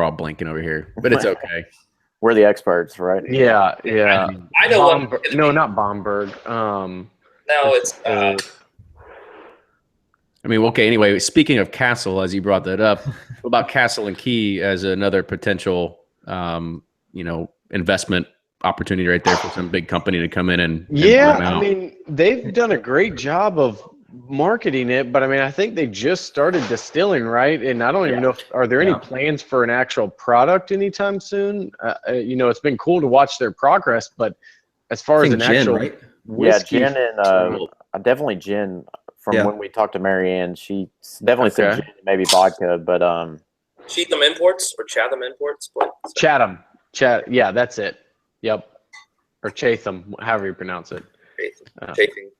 all blanking over here, but it's okay. We're the experts, right? Yeah. I know no, not Bomberg. No, it's. I mean, okay. Anyway, speaking of Castle, as you brought that up, what about Castle and Key as another potential, investment opportunity right there for some big company to come in and I mean, they've done a great job of marketing it, but I mean, I think they just started distilling, right? And I don't even know are there any plans for an actual product anytime soon? It's been cool to watch their progress, but as far as an gin, actual right? whiskey, gin and definitely gin from when we talked to Marianne. She definitely said gin, maybe vodka, but Cheatham Imports or Chatham Imports? Chatham. Yeah, that's it. Yep. Or Chatham, however you pronounce it. Chatham.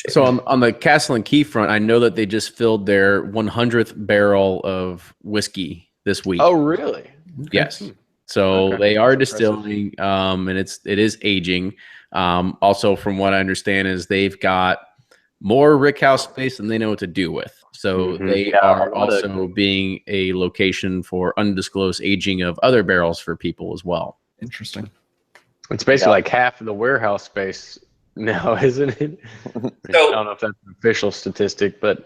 So on the Castle and Key front, I know that they just filled their 100th barrel of whiskey this week. Oh, really? Yes. So they are distilling, and it is aging. Also, from what I understand, is they've got more rickhouse space than they know what to do with. So they are also being a location for undisclosed aging of other barrels for people as well. Interesting. It's basically like half of the warehouse space now, isn't it? I don't know if that's an official statistic, but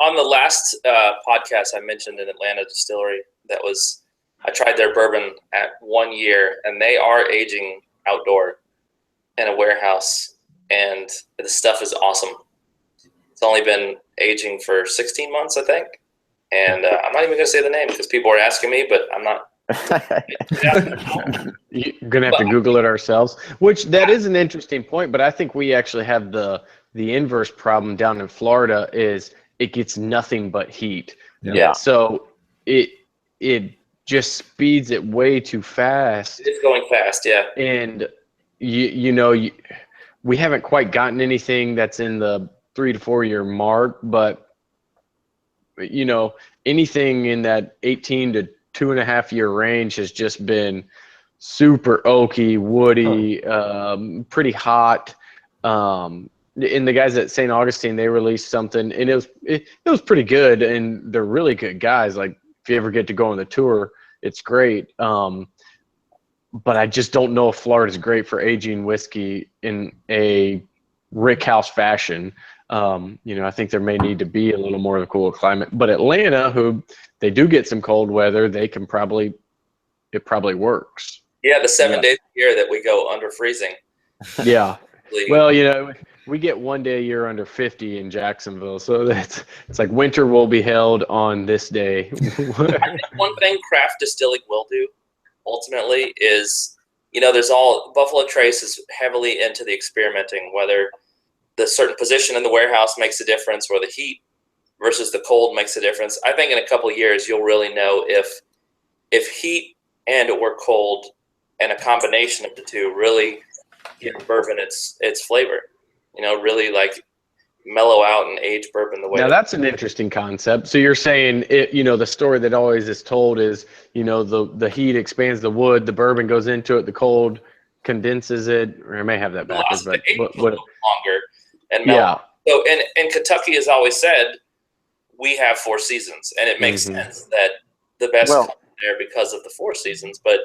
on the last podcast, I mentioned an Atlanta distillery I tried their bourbon at 1 year, and they are aging outdoor in a warehouse, and the stuff is awesome. It's only been aging for 16 months, I think, and I'm not even going to say the name because people are asking me, but I'm not. You're gonna have to Google it ourselves, which that is an interesting point, but I think we actually have the inverse problem down in Florida. Is it gets nothing but heat. So it just speeds it way too fast. It's going fast, yeah. And we haven't quite gotten anything that's in the 3 to 4 year mark, but anything in that 18 to 2.5 year range has just been super oaky, woody, pretty hot. And the guys at St. Augustine, they released something, and it was pretty good, and they're really good guys. Like, if you ever get to go on the tour, it's great. But I just don't know if Florida's great for aging whiskey in a rickhouse fashion. I think there may need to be a little more of a cool climate. But Atlanta, who they do get some cold weather, it probably works. Yeah, the 7 days a year that we go under freezing. Yeah. Well, we get 1 day a year under 50 in Jacksonville, so it's like winter will be held on this day. I think one thing craft distilling will do ultimately is, there's Buffalo Trace is heavily into the experimenting, whether the certain position in the warehouse makes a difference or the heat versus the cold makes a difference. I think in a couple of years you'll really know if heat and or cold and a combination of the two really give bourbon its flavor. Really like mellow out and age bourbon the way. Now that's an interesting concept. So you're saying the story that always is told is, the heat expands the wood, the bourbon goes into it, the cold condenses it, or I may have that backwards, but longer and mellow. So and Kentucky has always said we have 4 seasons, and it makes sense that the best come there because of the 4 seasons. But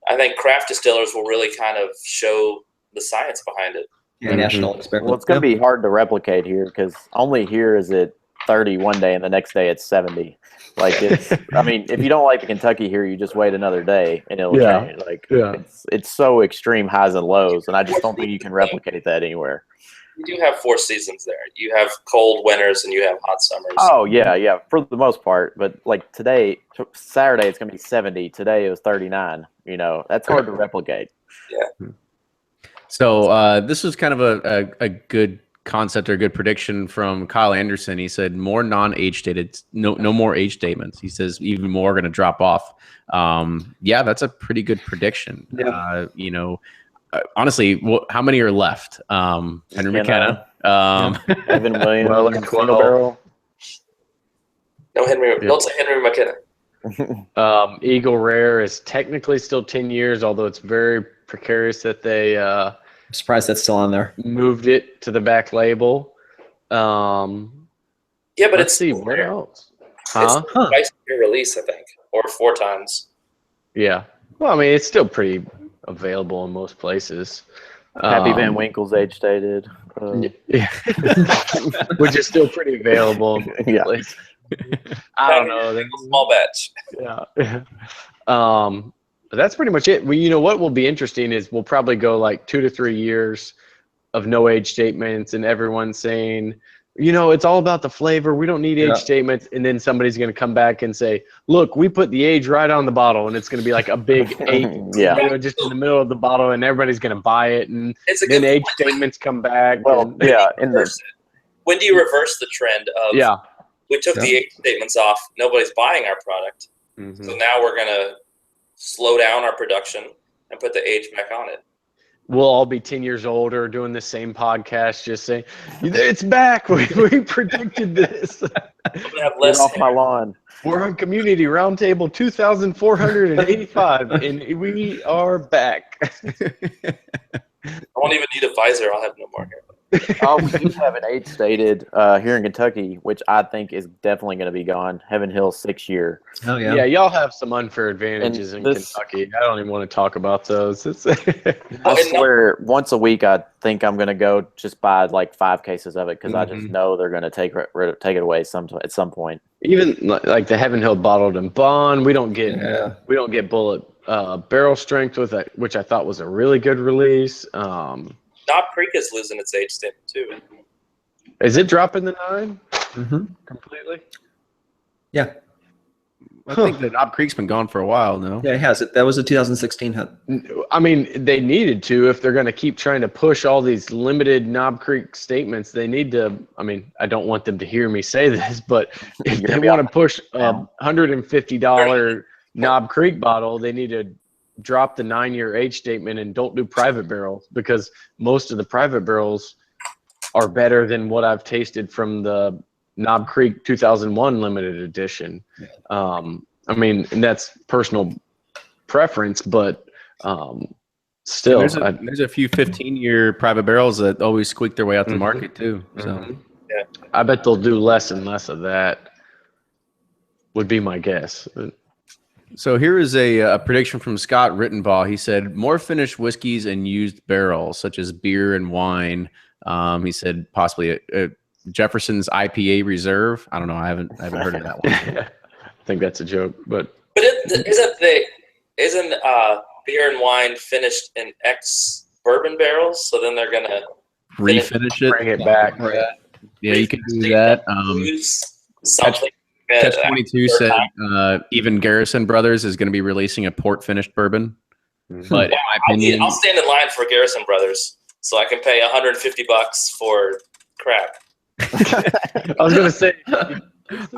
I think craft distillers will really kind of show the science behind it. Yeah, national experiment. Well, it's going to be hard to replicate here because only here is it 30 one day and the next day it's 70. Like if you don't like the Kentucky here, you just wait another day and it'll change. Like it's so extreme highs and lows, and I just don't think you can replicate that anywhere. You do have 4 seasons there. You have cold winters and you have hot summers. Oh yeah, for the most part. But like today, Saturday, it's going to be 70. Today it was 39. That's hard to replicate. Yeah. So this was kind of a good concept or a good prediction from Kyle Anderson. He said more non-age stated, no more age statements. He says even more are going to drop off. That's a pretty good prediction. Yeah. Honestly, how many are left? Henry McKenna, Evan Williams, Barrel. No Henry. Don't say Henry McKenna. Eagle Rare is technically still 10 years, although it's very precarious that they I'm surprised that's still on there. Moved it to the back label. But let's see what else. It's twice year release, I think, or 4 times. Yeah. Well, I mean, it's still pretty available in most places. Happy Van Winkle's age stated, which is still pretty available. I don't know. Small batch. Yeah. But that's pretty much it. What will be interesting is we'll probably go like 2 to 3 years of no age statements, and everyone saying, it's all about the flavor. We don't need age statements. And then somebody's going to come back and say, look, we put the age right on the bottle, and it's going to be like a big 8, just in the middle of the bottle, and everybody's going to buy it. And then age statements come back. Well, when do you reverse the trend of Yeah. we took the age statements off, nobody's buying our product, Mm-hmm. so now we're gonna slow down our production and put the age back on it. We'll all be 10 years older doing the same podcast, just saying, it's back. We predicted this. I'm gonna have Get less off my hair. lawn. We're on Community Roundtable 2,485, and we are back. I won't even need a visor. I'll have no more hair. Oh, we do have an age stated here in Kentucky, which I think is definitely going to be gone. Heaven Hill 6-year. Oh yeah. Yeah, y'all have some unfair advantages in this- Kentucky. I don't even want to talk about those. It's I swear, once a week, I think I'm going to go just buy like 5 cases of it because I just know they're going to take it away at some point. even like the Heaven Hill bottled and bond. We don't get bullet barrel strength with it, which I thought was a really good release. Knob Creek is losing its age statement too. Is it dropping the 9 completely? Yeah. I think that Knob Creek's been gone for a while now. Yeah, it has. That was a 2016 hit. I mean, they needed to if they're going to keep trying to push all these limited Knob Creek statements. They need to. I mean, I don't want them to hear me say this, but if they want to push a $150 Knob Creek bottle, they need to drop the 9-year age statement and don't do private barrels, because most of the private barrels are better than what I've tasted from the Knob Creek 2001 limited edition. I mean, and that's personal preference, but still, there's a few 15-year private barrels that always squeak their way out to the market too. So I bet they'll do less and less of that, would be my guess. So here is a prediction from Scott Rittenbaugh. He said more finished whiskeys and used barrels, such as beer and wine. He said possibly a Jefferson's IPA Reserve. I don't know. I haven't heard of that one. I think that's a joke, but isn't beer and wine finished in ex bourbon barrels? So then they're gonna refinish it, bring it back. Yeah, you can do that. Use something. Catch 22 said even Garrison Brothers is going to be releasing a port finished bourbon. But in my opinion, I'll stand in line for Garrison Brothers so I can pay $150 for crap. I was gonna say I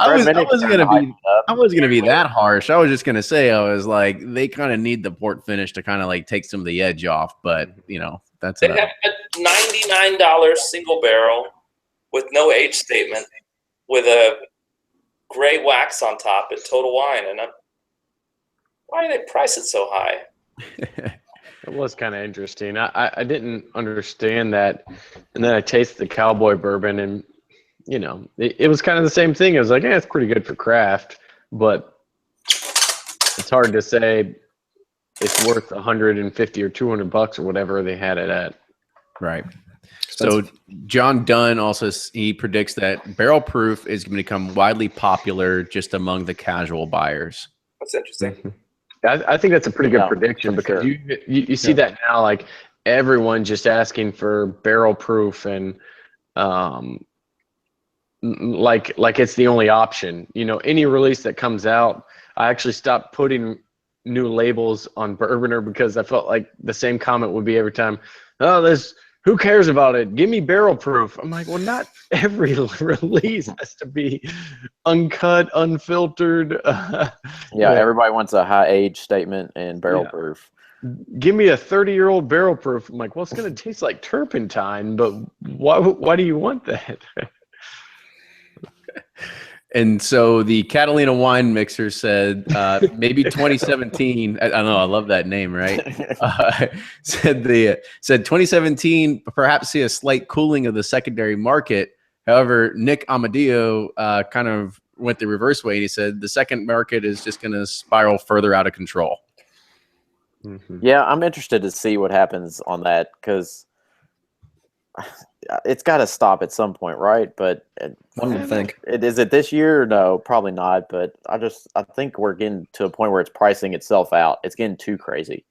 wasn't gonna be that harsh. I was just gonna say I was like they kind of need the port finish to kind of like take some of the edge off. But you know that's they have a $99 single barrel with no age statement with a gray wax on top at Total Wine, and why do they price it so high? it was kind of interesting. I didn't understand that, and then I tasted the Cowboy bourbon, and you know it was kind of the same thing. It was like, yeah, it's pretty good for craft, but it's hard to say it's worth $150 or $200 or whatever they had it at. Right. So John Dunn also, he predicts that barrel proof is going to become widely popular just among the casual buyers. That's interesting. I think that's a pretty good prediction, because you see that now, like everyone just asking for barrel proof, and like it's the only option. You know, any release that comes out, I actually stopped putting new labels on Bourboner because I felt like the same comment would be every time. Oh, who cares about it? Give me barrel proof. I'm like, well, not every release has to be uncut, unfiltered. Everybody wants a high age statement and barrel proof. Give me a 30-year-old barrel proof. I'm like, well, it's going to taste like turpentine, but why do you want that? And so the Catalina wine mixer said maybe 2017. I don't know. I love that name, right? Said 2017 perhaps see a slight cooling of the secondary market. However, Nick Amadeo kind of went the reverse way, and he said the second market is just going to spiral further out of control. Yeah, I'm interested to see what happens on that, because it's got to stop at some point, right? But One would think. Is it this year? No, probably not. But I think we're getting to a point where it's pricing itself out. It's getting too crazy.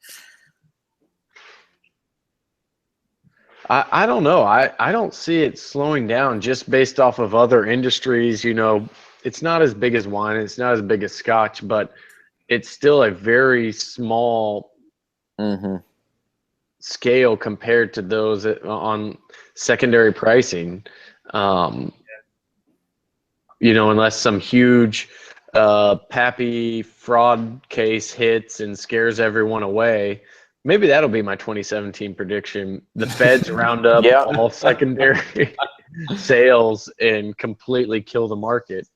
I don't know. I don't see it slowing down just based off of other industries. You know, it's not as big as wine. It's not as big as Scotch, but it's still a very small scale compared to those on secondary pricing. Unless some huge Pappy fraud case hits and scares everyone away. Maybe that'll be my 2017 prediction. The feds round up all secondary sales and completely kill the market.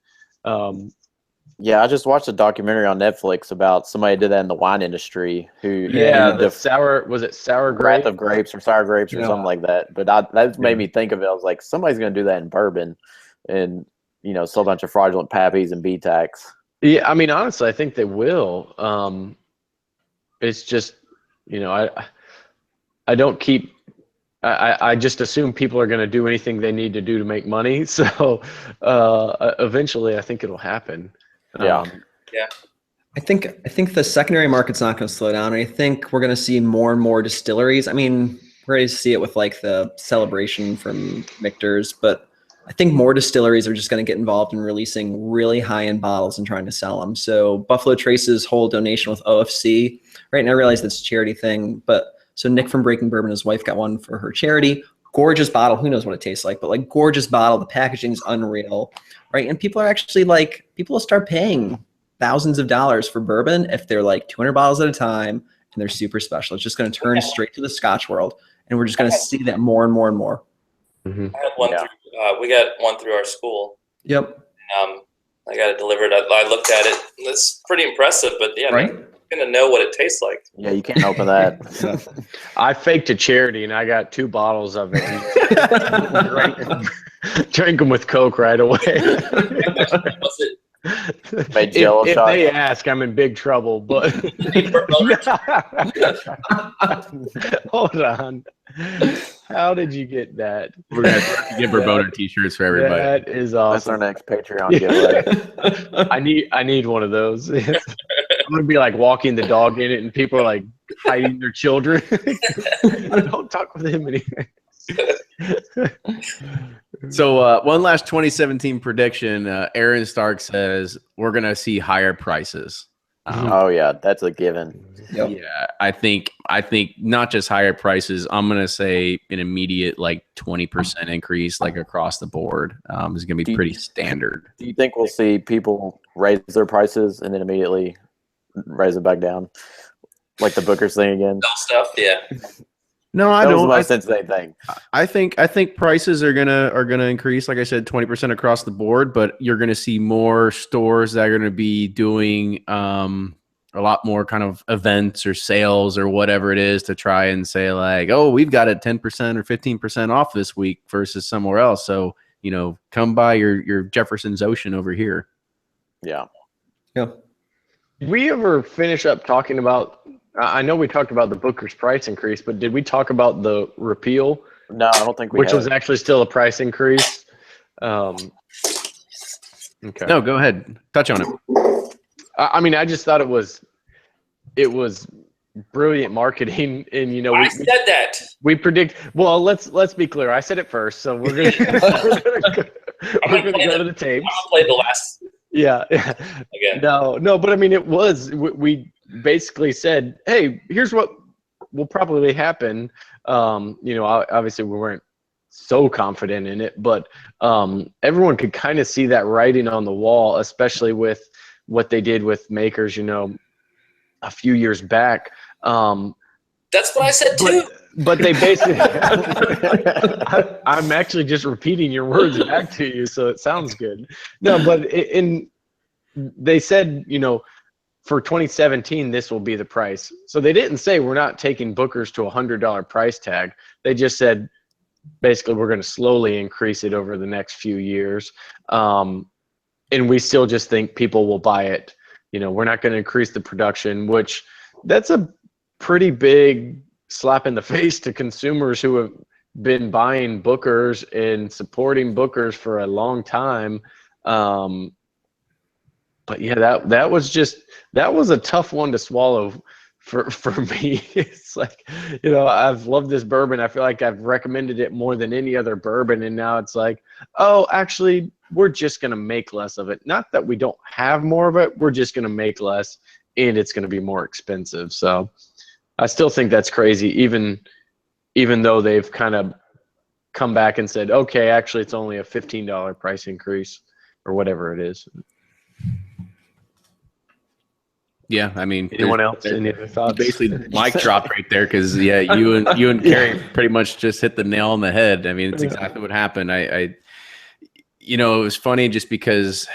Yeah, I just watched a documentary on Netflix about somebody who did that in the wine industry. The sour grape? Wrath of grapes or sour grapes or something like that. But that made me think of it. I was like, somebody's going to do that in bourbon and, sell a bunch of fraudulent Pappies and B-Tax. Yeah, I mean, honestly, I think they will. It's just, I don't keep. I just assume people are going to do anything they need to do to make money. So eventually, I think it'll happen. Yeah. I think the secondary market's not going to slow down. I think we're going to see more and more distilleries. I mean, we're ready to see it with like the Celebration from Michter's, but I think more distilleries are just going to get involved in releasing really high-end bottles and trying to sell them. So Buffalo Trace's whole donation with OFC, right? And I realize that's a charity thing, but so Nick from Breaking Bourbon, his wife got one for her charity. Gorgeous bottle. Who knows what it tastes like, but like gorgeous bottle. The packaging's unreal, right? And people will start paying thousands of dollars for bourbon if they're like 200 bottles at a time and they're super special. It's just going to turn straight to the Scotch world, and we're just going to see that more and more and more. Mm-hmm. I had one through, we got one through our school. Yep. I got it delivered. I looked at it. It's pretty impressive, but yeah, right? I'm going to know what it tastes like. Yeah, you can't open that. I faked a charity and I got 2 bottles of it. And drank them with Coke right away. Was it? Made Jello if shots. they ask, I'm in big trouble. But hold on, how did you get that? We're gonna have to give Bourbon t-shirts for everybody. That is That's awesome. our next Patreon giveaway. I need one of those. I'm gonna be like walking the dog in it, and people are like hiding their children. Don't talk with him anymore. So one last 2017 prediction. Aaron Stark says we're going to see higher prices. Oh yeah, that's a given. Yep. Yeah, I think not just higher prices. I'm going to say an immediate like 20% increase, like across the board. Is going to be pretty standard. Do you think we'll see people raise their prices and then immediately raise it back down, like the Booker's thing again? Stuff, yeah. No, I That was don't. the most insane thing. I think prices are gonna increase. Like I said, 20% across the board. But you're gonna see more stores that are gonna be doing a lot more kind of events or sales or whatever it is to try and say like, oh, we've got it 10% or 15% off this week versus somewhere else. So come by your Jefferson's Ocean over here. Yeah. Yeah. Did we ever finish up talking about? I know we talked about the Booker's price increase, but did we talk about the repeal? No, I don't think we Which have. was actually still a price increase. Okay. No, go ahead. Touch on it. I mean, I just thought it was brilliant marketing, and I said that. we predict. Well, let's be clear. I said it first, so we're gonna go to the tapes. I'm gonna play the last. Yeah. Again. No, but I mean, it was we basically said, hey, here's what will probably happen. Obviously we weren't so confident in it, but everyone could kind of see that writing on the wall, especially with what they did with Makers, a few years back. That's what I said too. But they basically, I'm actually just repeating your words back to you, so it sounds good. No, but they said, for 2017, this will be the price. So they didn't say we're not taking Booker's to $100 price tag. They just said, basically, we're going to slowly increase it over the next few years. And we still just think people will buy it. We're not going to increase the production, which that's a pretty big slap in the face to consumers who have been buying Booker's and supporting Booker's for a long time. But yeah, that was a tough one to swallow for me. It's like, I've loved this bourbon. I feel like I've recommended it more than any other bourbon. And now it's like, oh, actually, we're just going to make less of it. Not that we don't have more of it. We're just going to make less, and it's going to be more expensive. So I still think that's crazy, even though they've kind of come back and said, okay, actually it's only a $15 price increase or whatever it is. Yeah, I mean, Anyone else? Any other thoughts? Basically, mic dropped right there because you and Carrie pretty much just hit the nail on the head. I mean, it's exactly what happened. I it was funny just because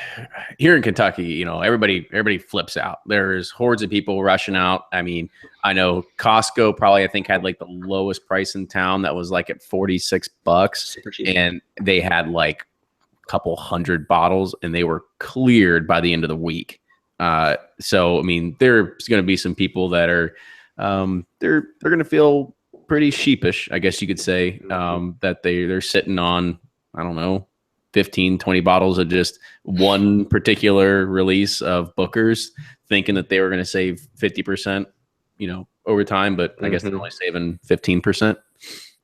here in Kentucky, everybody flips out. There's hordes of people rushing out. I mean, I know Costco probably I think had like the lowest price in town that was like at $46, and they had like a couple hundred bottles, and they were cleared by the end of the week. So I mean, there's going to be some people that are they're going to feel pretty sheepish, I guess you could say, that they're sitting on, I don't know, 15, 20 bottles of just one particular release of Booker's, thinking that they were going to save 50%, over time, but I guess they're only saving 15%.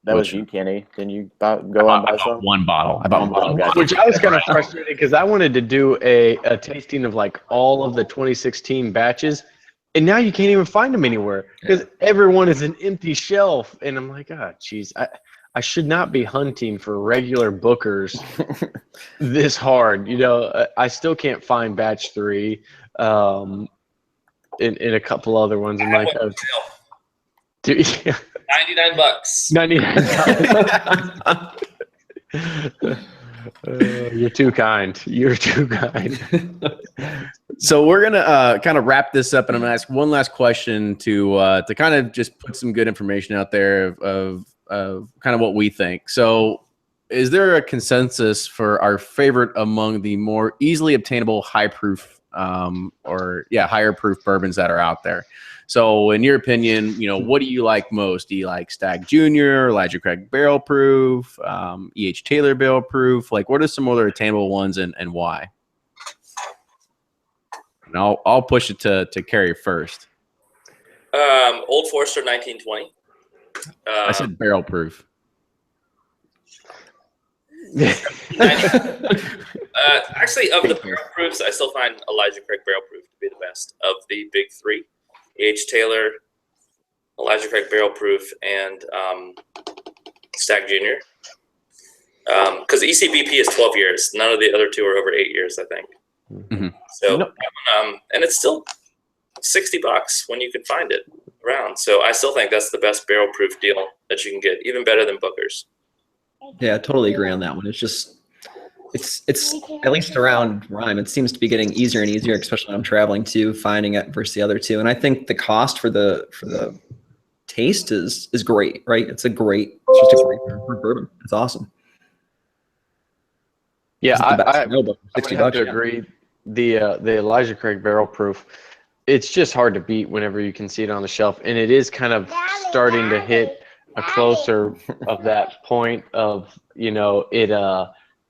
That was you, Kenny. Didn't you go on buy some? One bottle. I bought one bottle. Which I was kind of frustrated because I wanted to do a tasting of like all of the 2016 batches, and now you can't even find them anywhere because everyone is an empty shelf. And I'm like, geez, I should not be hunting for regular Bookers this hard. I still can't find batch 3 in a couple other ones. I'm like, dude, $99. $99. You're too kind. You're too kind. So we're gonna kind of wrap this up, and I'm gonna ask one last question to kind of just put some good information out there of kind of what we think. So, is there a consensus for our favorite among the more easily obtainable high proof higher proof bourbons that are out there? So in your opinion, what do you like most? Do you like Stagg Jr., Elijah Craig Barrel Proof, E.H. Taylor Barrel Proof? Like, what are some other attainable ones and why? And I'll push it to Carrie first. Old Forester 1920. I said barrel proof. Actually, of the barrel proofs, I still find Elijah Craig Barrel Proof to be the best of the big 3. H. Taylor, Elijah Craig Barrel Proof, and Stagg Jr. Because ECBP is 12 years. None of the other 2 are over 8 years, I think. Mm-hmm. So, and it's still $60 when you can find it around. So I still think that's the best barrel proof deal that you can get, even better than Booker's. Yeah, I totally agree on that one. It's at least around Rhyme, it seems to be getting easier and easier, especially when I'm traveling too, finding it versus the other 2. And I think the cost for the taste is great, right? It's just a great bourbon. It's awesome. Yeah, I $60 have to agree. The Elijah Craig Barrel Proof, it's just hard to beat whenever you can see it on the shelf, and it is kind of starting to hit a closer of that point of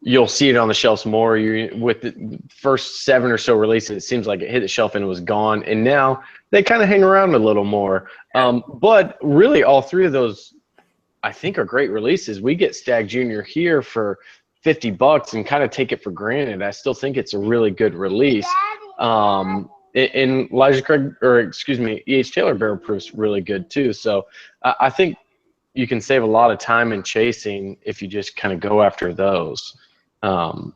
you'll see it on the shelves more. With the first 7 or so releases, it seems like it hit the shelf and it was gone, and now they kind of hang around a little more. But really, all 3 of those, I think, are great releases. We get Stagg Jr. here for $50 and kind of take it for granted. I still think it's a really good release. In Elijah Craig, E.H. Taylor Barrel Proof's really good too. So I think you can save a lot of time in chasing if you just kind of go after those. And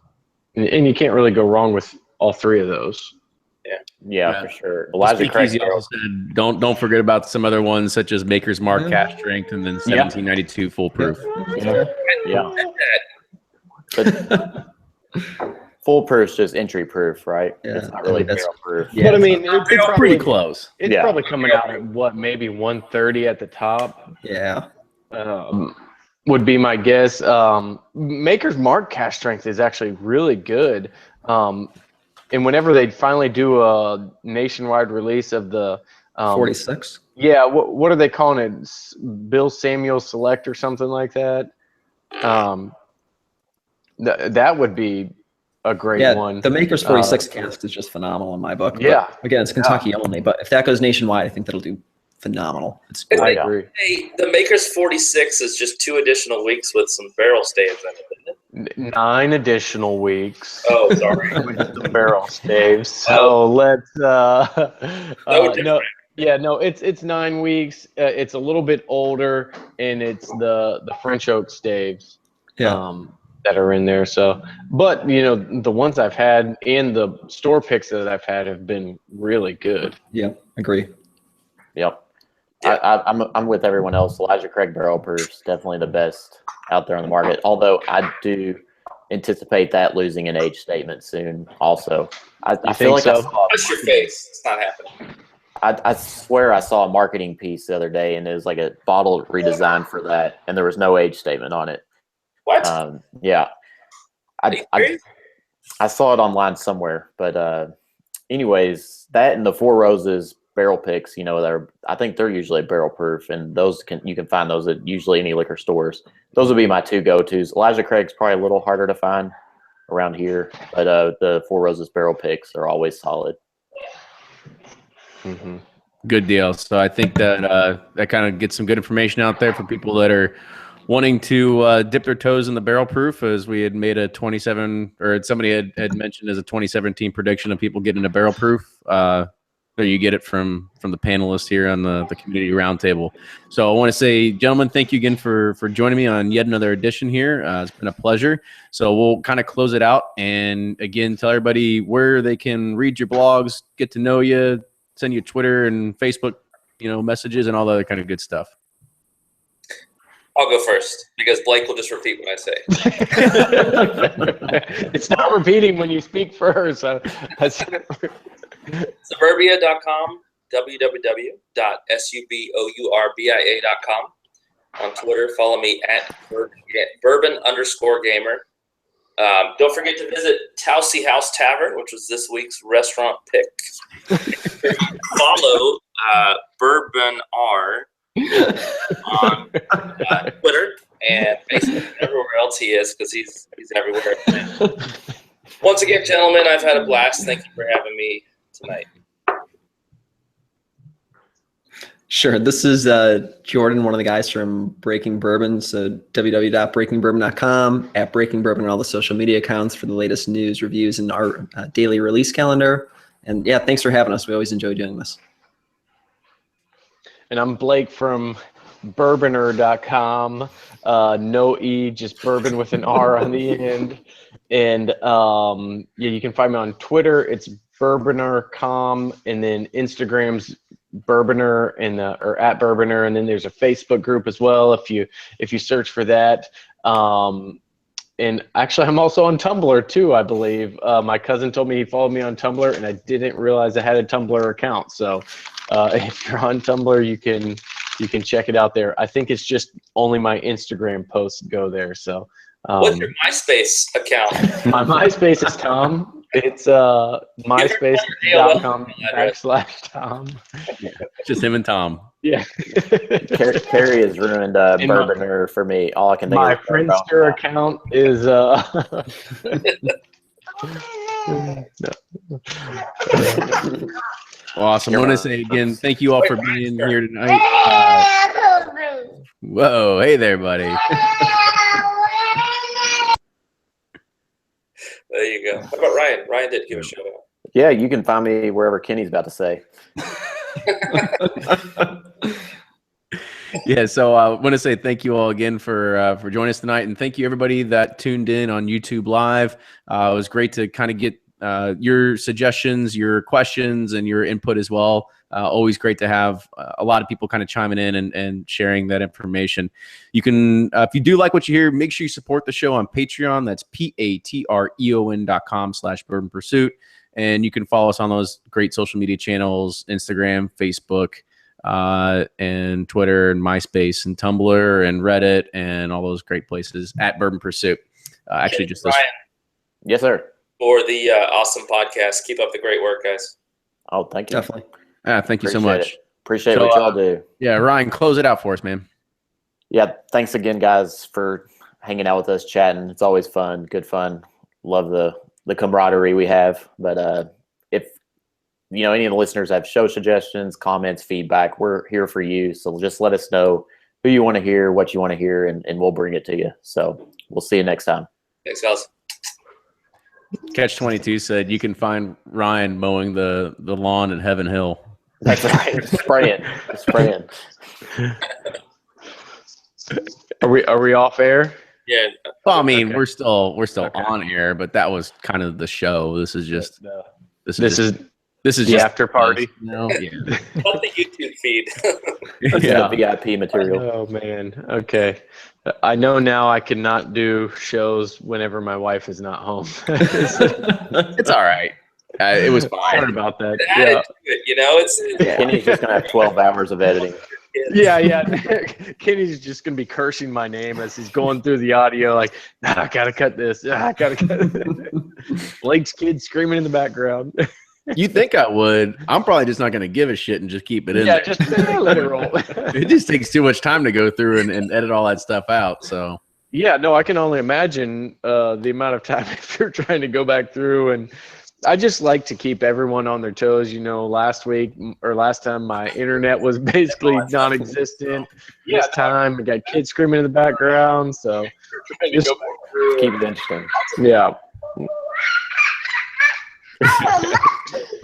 you can't really go wrong with all 3 of those. Yeah, for sure. Elijah Craig also said, don't forget about some other ones such as Maker's Mark Cash Strength and then 1792 Full Proof. Yeah. But full proof's just entry proof, right? Yeah, it's not really barrel proof. Yeah, but I mean, it's pretty close. It's probably coming out at maybe 130 at the top. Yeah. Would be my guess. Maker's Mark Cash Strength is actually really good. And whenever they finally do a nationwide release of the 46. Yeah, what are they calling it? Bill Samuel Select or something like that. That would be a great one. The Maker's 46 cask is just phenomenal in my book. Yeah. But again, it's Kentucky only, but if that goes nationwide, I think that'll do phenomenal. I agree. The Maker's 46 is just 2 additional weeks with some barrel staves in it, isn't it? 9 additional weeks. Oh, sorry. With the barrel staves. So let's it's 9 weeks. It's a little bit older, and it's the French oak staves. that are in there. So, but the ones I've had and the store picks that I've had have been really good. Yeah, agree. Yep. I'm with everyone else. Elijah Craig barrel proof's definitely the best out there on the market. Although I do anticipate that losing an age statement soon. Also, I feel like so? Touch your face. It's not happening. I swear I saw a marketing piece the other day, and it was like a bottle redesigned for that, and there was no age statement on it. What? Yeah. I saw it online somewhere, but anyways, that and the Four Roses barrel picks, I think they're usually barrel proof, and you can find those at usually any liquor stores. Those would be my two go-tos. Elijah Craig's probably a little harder to find around here, but the Four Roses barrel picks are always solid. Mm-hmm. Good deal. So I think that that kind of gets some good information out there for people that are wanting to dip their toes in the barrel proof, as we had made a 27, or somebody had mentioned as a 2017 prediction of people getting a barrel proof. There you get it from the panelists here on the community roundtable. So I want to say, gentlemen, thank you again for joining me on yet another edition here. It's been a pleasure. So we'll kind of close it out, and again, tell everybody where they can read your blogs, get to know you, send you Twitter and Facebook, messages and all the other kind of good stuff. I'll go first because Blake will just repeat what I say. It's not repeating when you speak first. Suburbia.com, www.suburbia.com. On Twitter, follow me at bourbon_gamer. Don't forget to visit Tousey House Tavern, which was this week's restaurant pick. Follow Bourbon R on Twitter and Facebook and everywhere else he is, because he's everywhere. Once again, gentlemen, I've had a blast. Thank you for having me tonight. Sure. This is Jordan, one of the guys from Breaking Bourbon. So www.breakingbourbon.com, at Breaking Bourbon, and all the social media accounts for the latest news, reviews, and our daily release calendar. And yeah, thanks for having us. We always enjoy doing this. And I'm Blake from bourboner.com. No E, just bourbon with an R on the end. And you can find me on Twitter. It's bourboner.com, and then Instagram's Bourboner or at Bourboner, and then there's a Facebook group as well if you search for that. And actually, I'm also on Tumblr too, I believe. My cousin told me he followed me on Tumblr, and I didn't realize I had a Tumblr account. So if you're on Tumblr, you can check it out there. I think it's just only my Instagram posts go there. So what's your MySpace account? My MySpace is Tom. It's myspace.com/Tom. Yeah, just him and Tom. Yeah. Carrie has ruined Bourboner for me. All I can think my of Friendster account is Awesome. I want to say again, thank you all for being here tonight. Whoa, hey there, buddy. There you go. How about Ryan? Ryan did give a shout out. Yeah, you can find me wherever Kenny's about to say. Yeah, so I want to say thank you all again for joining us tonight, and thank you everybody that tuned in on YouTube Live. It was great to kind of get your suggestions, your questions, and your input as well. Always great to have a lot of people kind of chiming in and sharing that information. You can, if you do like what you hear, make sure you support the show on Patreon. That's patreon.com/Bourbon Pursuit. And you can follow us on those great social media channels, Instagram, Facebook, and Twitter, and MySpace, and Tumblr, and Reddit, and all those great places at Bourbon Pursuit. Actually, just this. Ryan, yes, sir. For the awesome podcast. Keep up the great work, guys. Oh, thank you. Definitely. Thank you so much. Appreciate what y'all do. Yeah, Ryan, close it out for us, man. Yeah, thanks again, guys, for hanging out with us, chatting. It's always fun, good fun. Love the camaraderie we have. But if any of the listeners have show suggestions, comments, feedback, we're here for you. So just let us know who you want to hear, what you want to hear, and we'll bring it to you. So we'll see you next time. Thanks, guys. Catch 22 said you can find Ryan mowing the lawn in Heaven Hill. That's right. Spraying. Are we off air? Yeah. Well, I mean, Okay. we're still Okay. on air, but that was kind of the show. This is just This is this is the just after party. No, yeah. Not the YouTube feed. This is Yeah. the VIP material. Oh man. Okay. I know now I cannot do shows whenever my wife is not home. It's all right. It was Sorry fine. about that. Added Yeah. to it, you know, it's Kenny's just gonna have 12 hours of editing. Yeah. Kenny's just gonna be cursing my name as he's going through the audio, like, I gotta cut this. I gotta cut it. Blake's kid screaming in the background. You think I would? I'm probably just not going to give a shit and just keep it in Yeah, there. just let it roll. It just takes too much time to go through and edit all that stuff out. So Yeah, no, I can only imagine the amount of time if you're trying to go back through. And I just like to keep everyone on their toes. You know, last time my internet was basically non-existent. This time we got kids screaming in the background. So just Keep it interesting. yeah.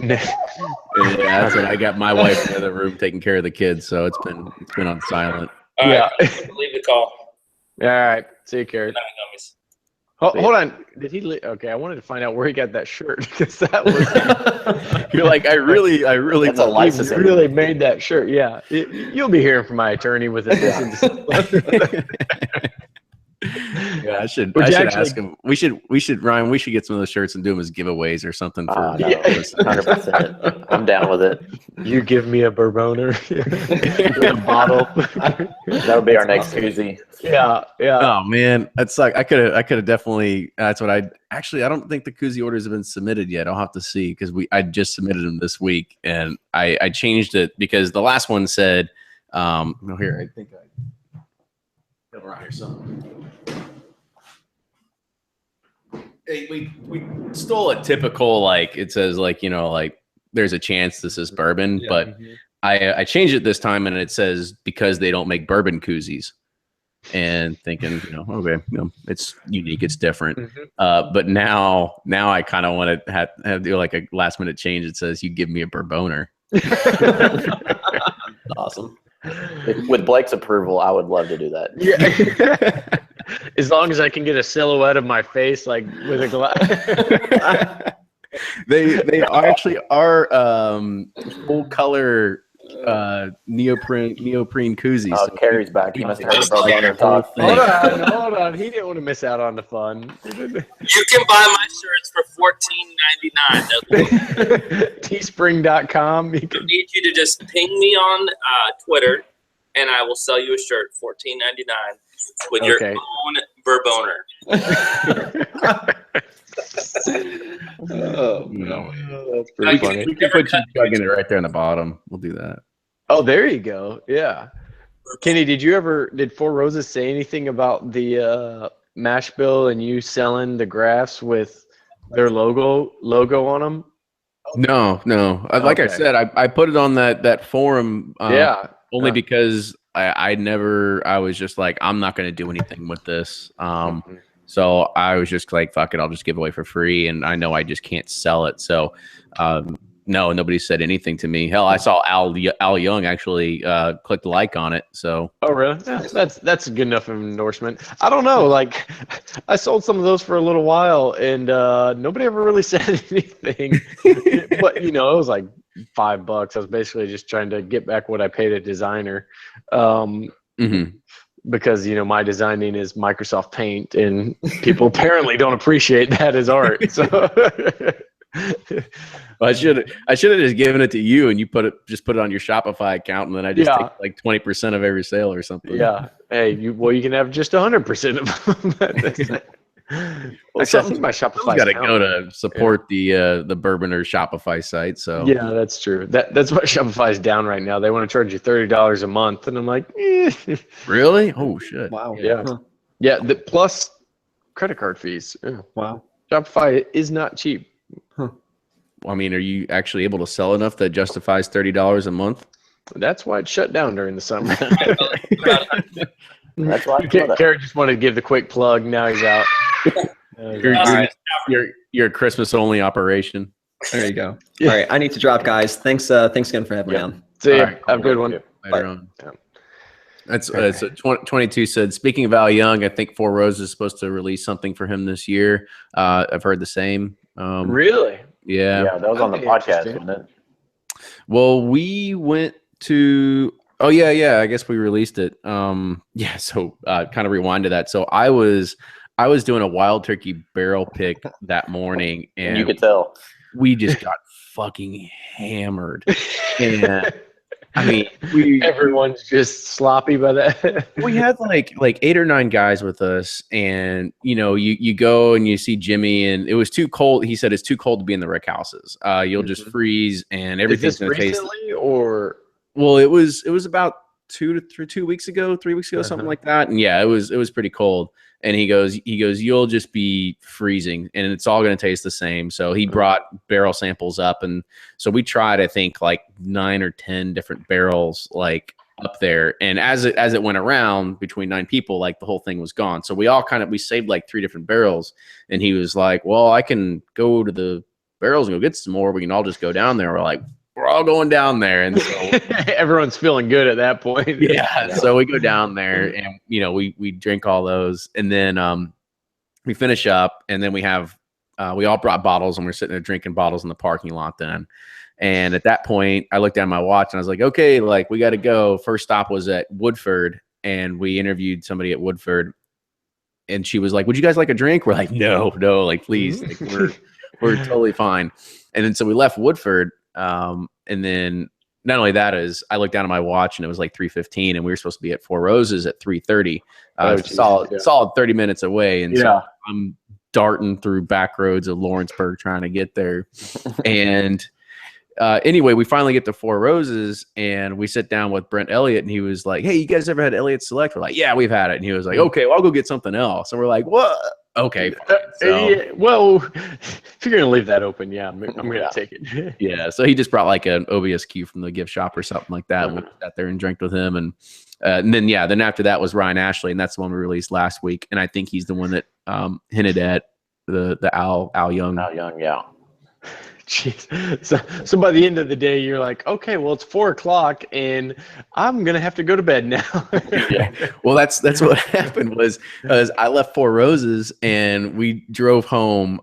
yeah, that's it. I got my wife in the other room taking care of the kids, so it's been on silent. All Yeah. right, leave the call. All right. See you, Carrie. Night, homies. Hold on. Did he? Okay, I wanted to find out where he got that shirt because that was. You're like, I really. That's a He license. really made that shirt. Yeah, you'll be hearing from my attorney with it. Yeah, I should Would you ask him. We should Ryan. We should get some of those shirts and do them as giveaways or something. For No, Yeah. 100%. I'm down with it. You give me a Bourboner. A bottle. That would be our next koozie. Yeah. Oh man, that's like I could have definitely. That's what I don't think the koozie orders have been submitted yet. I'll have to see because I just submitted them this week and I changed it because the last one said, no, here I think I got around here something. Hey, we stole a typical like it says like like there's a chance this is bourbon, but I changed it this time and it says because they don't make bourbon koozies. And thinking, okay, it's unique, it's different. But now I kind of want to have do like a last minute change. It says you give me a Bourboner. Awesome. With Blake's approval, I would love to do that. Yeah. As long as I can get a silhouette of my face, like with a glass. They actually are full color neoprene koozies. Oh, Carrie's back. He must have heard about Like Boner the whole talk. thing. Hold on. He didn't want to miss out on the fun. You can buy my shirts for $14.99. Teespring.com. You I can, need you to just ping me on Twitter, and I will sell you a shirt, $14.99, with your Okay. own Bourboner. Oh, that's pretty funny. We can put you chugging it right there in the bottom. We'll do that. Oh, there you go. Yeah. Kenny, did Four Roses say anything about the mash bill and you selling the graphs with their logo on them? No. Like I Okay. said, I put it on that forum. Yeah. Only because I was just like, I'm not going to do anything with this. So I was just like, fuck it, I'll just give it away for free. And I know I just can't sell it. So, no, nobody said anything to me. Hell, I saw Al Young actually click like on it. So, Oh, really? Yeah, that's a good enough of an endorsement. I don't know. Like, I sold some of those for a little while, and nobody ever really said anything. But it was like $5. I was basically just trying to get back what I paid a designer, because my designing is Microsoft Paint, and people apparently don't appreciate that as art. So. I should have just given it to you, and you put it on your Shopify account, and then I just take like 20% of every sale or something. Yeah. Hey, you can have just 100% of them. Well, something my Shopify got to go to support the Bourbon or Shopify site. So yeah, that's true. That's why Shopify's down right now. They want to charge you $30 a month, and I'm like, really? Oh shit! Wow. Yeah. Huh. Yeah. Plus credit card fees. Yeah. Wow. Shopify is not cheap. I mean, are you actually able to sell enough that justifies $30 a month? That's why it's shut down during the summer. That's why I love it. Kerry just wanted to give the quick plug. Now he's out. Your Christmas only operation. There you go. Yeah. All right. I need to drop, guys. Thanks again for having me on. See you. All right, Have a good one. Later on. So 22 said, speaking of Al Young, I think Four Roses is supposed to release something for him this year. I've heard the same. Really? Yeah. Yeah, that was on the Okay, podcast, interesting. wasn't it? Well, we went to. Oh yeah. I guess we released it. Yeah. So kind of rewind to that. So I was doing a wild turkey barrel pick that morning, And you and could tell. we just got fucking hammered. And I mean, Everyone's just sloppy by that. we had like 8 or 9 guys with us, and you go and you see Jimmy, and it was too cold. He said it's too cold to be in the rick houses. You'll just freeze, and everything's Is going this to taste. recently or? Well, it was about 2 weeks ago, 3 weeks ago, something like that. And yeah, it was pretty cold. And he goes, you'll just be freezing, and it's all going to taste the same. So he brought barrel samples up, and so we tried, I think, like 9 or 10 different barrels, like up there. And as it went around between 9 people, like the whole thing was gone. So we all we saved like 3 different barrels, and he was like, "Well, I can go to the barrels and go get some more. We can all just go down there." We're like, we're all going down there, and so Everyone's feeling good at that point. yeah. So we go down there, and we drink all those, and then we finish up, and then we all brought bottles, and we're sitting there drinking bottles in the parking lot then. And at that point, I looked down at my watch, and I was like, okay, like we got to go. First stop was at Woodford, and we interviewed somebody at Woodford, and she was like, would you guys like a drink? We're like, no, like please, like, we're totally fine. And then so we left Woodford. And then not only that is I looked down at my watch, and it was like 3:15, and we were supposed to be at Four Roses at 3:30. Solid 30 minutes away. And so I'm darting through back roads of Lawrenceburg trying to get there. And anyway, we finally get to Four Roses, and we sit down with Brent Elliott, and he was like, hey, you guys ever had Elliott Select? We're like, yeah, we've had it. And he was like, okay, well, I'll go get something else. And we're like, what? Okay, fine. So, yeah, well, if you're gonna leave that open, I'm gonna take it. yeah, so he just brought like an OBSQ from the gift shop or something like that. And we sat there and drank with him, and then after that was Ryan Ashley, and that's the one we released last week. And I think he's the one that hinted at the Al Young. Al Young, yeah. Jeez. So by the end of the day, you're like, okay, well, it's 4:00, and I'm gonna have to go to bed now. Yeah. Well, that's what happened was I left Four Roses, and we drove home.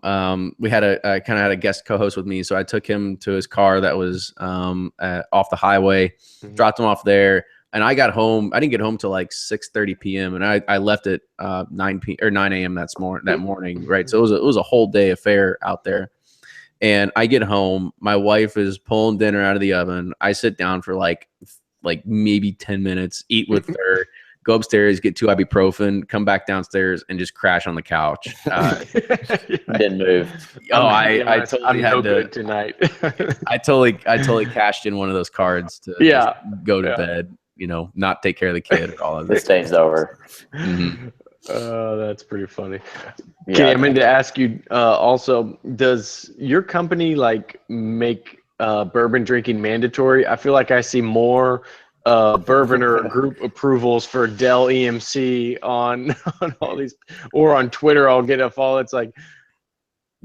We had I kind of had a guest co-host with me, so I took him to his car that was off the highway, dropped him off there, and I got home. I didn't get home till like 6:30 p.m. and I left at 9 a.m. that morning, right? So it was a whole day affair out there. And I get home, my wife is pulling dinner out of the oven. I sit down for like maybe 10 minutes, eat with her, go upstairs, get 2 ibuprofen, come back downstairs, and just crash on the couch. Didn't move. Oh, I totally had good tonight. I totally cashed in one of those cards to just go to bed, not take care of the kid or all of This day's over. Mm-hmm. That's pretty funny. Yeah. Okay, I meant to ask you also, does your company make bourbon drinking mandatory? I feel like I see more bourbon or group approvals for Dell EMC on all these, or on Twitter I'll get a follow. It's like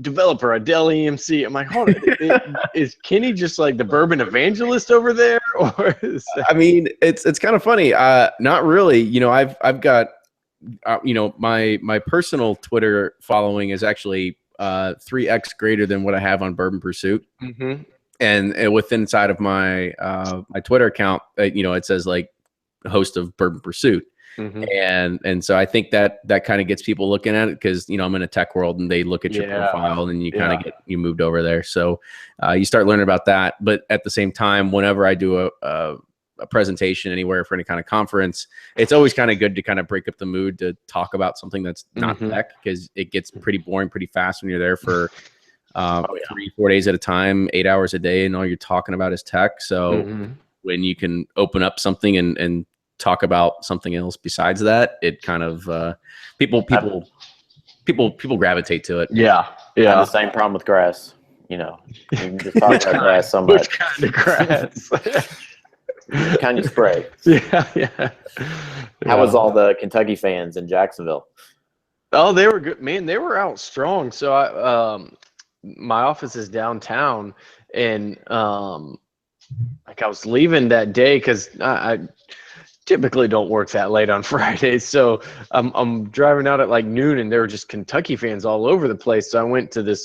developer at Dell EMC. I'm like, hold on, is Kenny just like the bourbon evangelist over there, or is that... I mean, it's kind of funny. Not really. I've got. My personal Twitter following is actually 3x greater than what I have on Bourbon Pursuit. Mm-hmm. And within inside of my my Twitter account, it says like host of Bourbon Pursuit. Mm-hmm. And so I think that kind of gets people looking at it because I'm in a tech world and they look at your profile and you kind of get moved over there. So you start learning about that. But at the same time, whenever I do a presentation anywhere for any kind of conference, it's always kind of good to kind of break up the mood to talk about something that's not tech, because it gets pretty boring pretty fast when you're there for 3-4 days at a time, 8 hours a day, and all you're talking about is tech. So when you can open up something and talk about something else besides that, it kind of people gravitate to it. Yeah. The same problem with grass. You can just talk about grass so much. Which kind of grass? Kind of spray. Yeah. How was all the Kentucky fans in Jacksonville? Oh, they were good, man. They were out strong. So my office is downtown, and I was leaving that day because typically don't work that late on Fridays. So I'm driving out at like noon, and there were just Kentucky fans all over the place. So I went to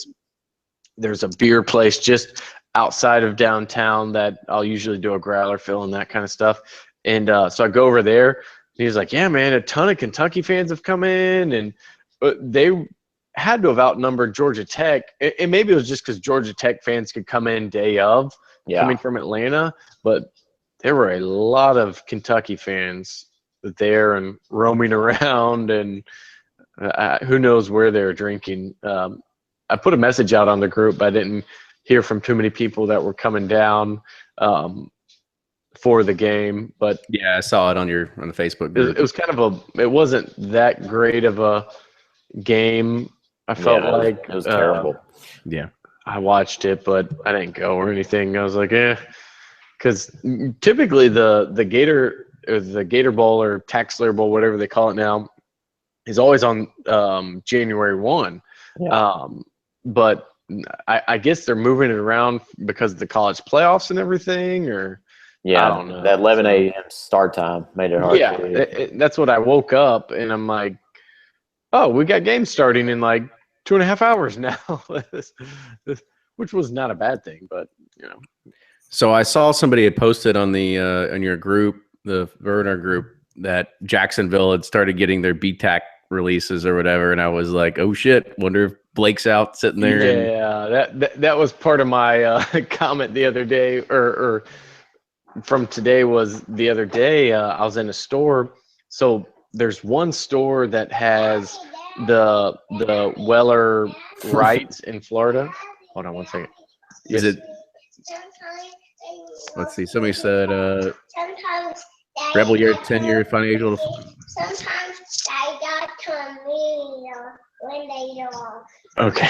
there's a beer place just outside of downtown that I'll usually do a growler fill and that kind of stuff. And so I go over there, and he was like, yeah, man, a ton of Kentucky fans have come in, and they had to have outnumbered Georgia Tech. And maybe it was just because Georgia Tech fans could come in day of coming from Atlanta, but there were a lot of Kentucky fans there and roaming around, and who knows where they're drinking. I put a message out on the group, but I didn't hear from too many people that were coming down for the game. But yeah, I saw it on the Facebook group. It was kind of it wasn't that great of a game. I felt like it was terrible. Yeah, I watched it, but I didn't go or anything. I was like, because typically the Gator Bowl or Taxler Bowl, whatever they call it now, is always on January 1. Yeah. But I guess they're moving it around because of the college playoffs and everything, or yeah, I don't know. That 11 a.m. start time made it hard. Yeah, that's what I woke up, and I'm like, oh, we got games starting in like 2.5 hours now, which was not a bad thing, but you know. So I saw somebody had posted on the on your group, the Verner group, that Jacksonville had started getting their BTAC releases or whatever, and I was like, oh shit, wonder if Blake's out sitting there. Yeah, that was part of my comment the other day, or from today was the other day. I was in a store, so there's one store that has the Weller rights in Florida. Hold on one second. Is it? Let's see. Somebody said Rebel Year 10-year financial. Sometimes I got to me when they off. Okay.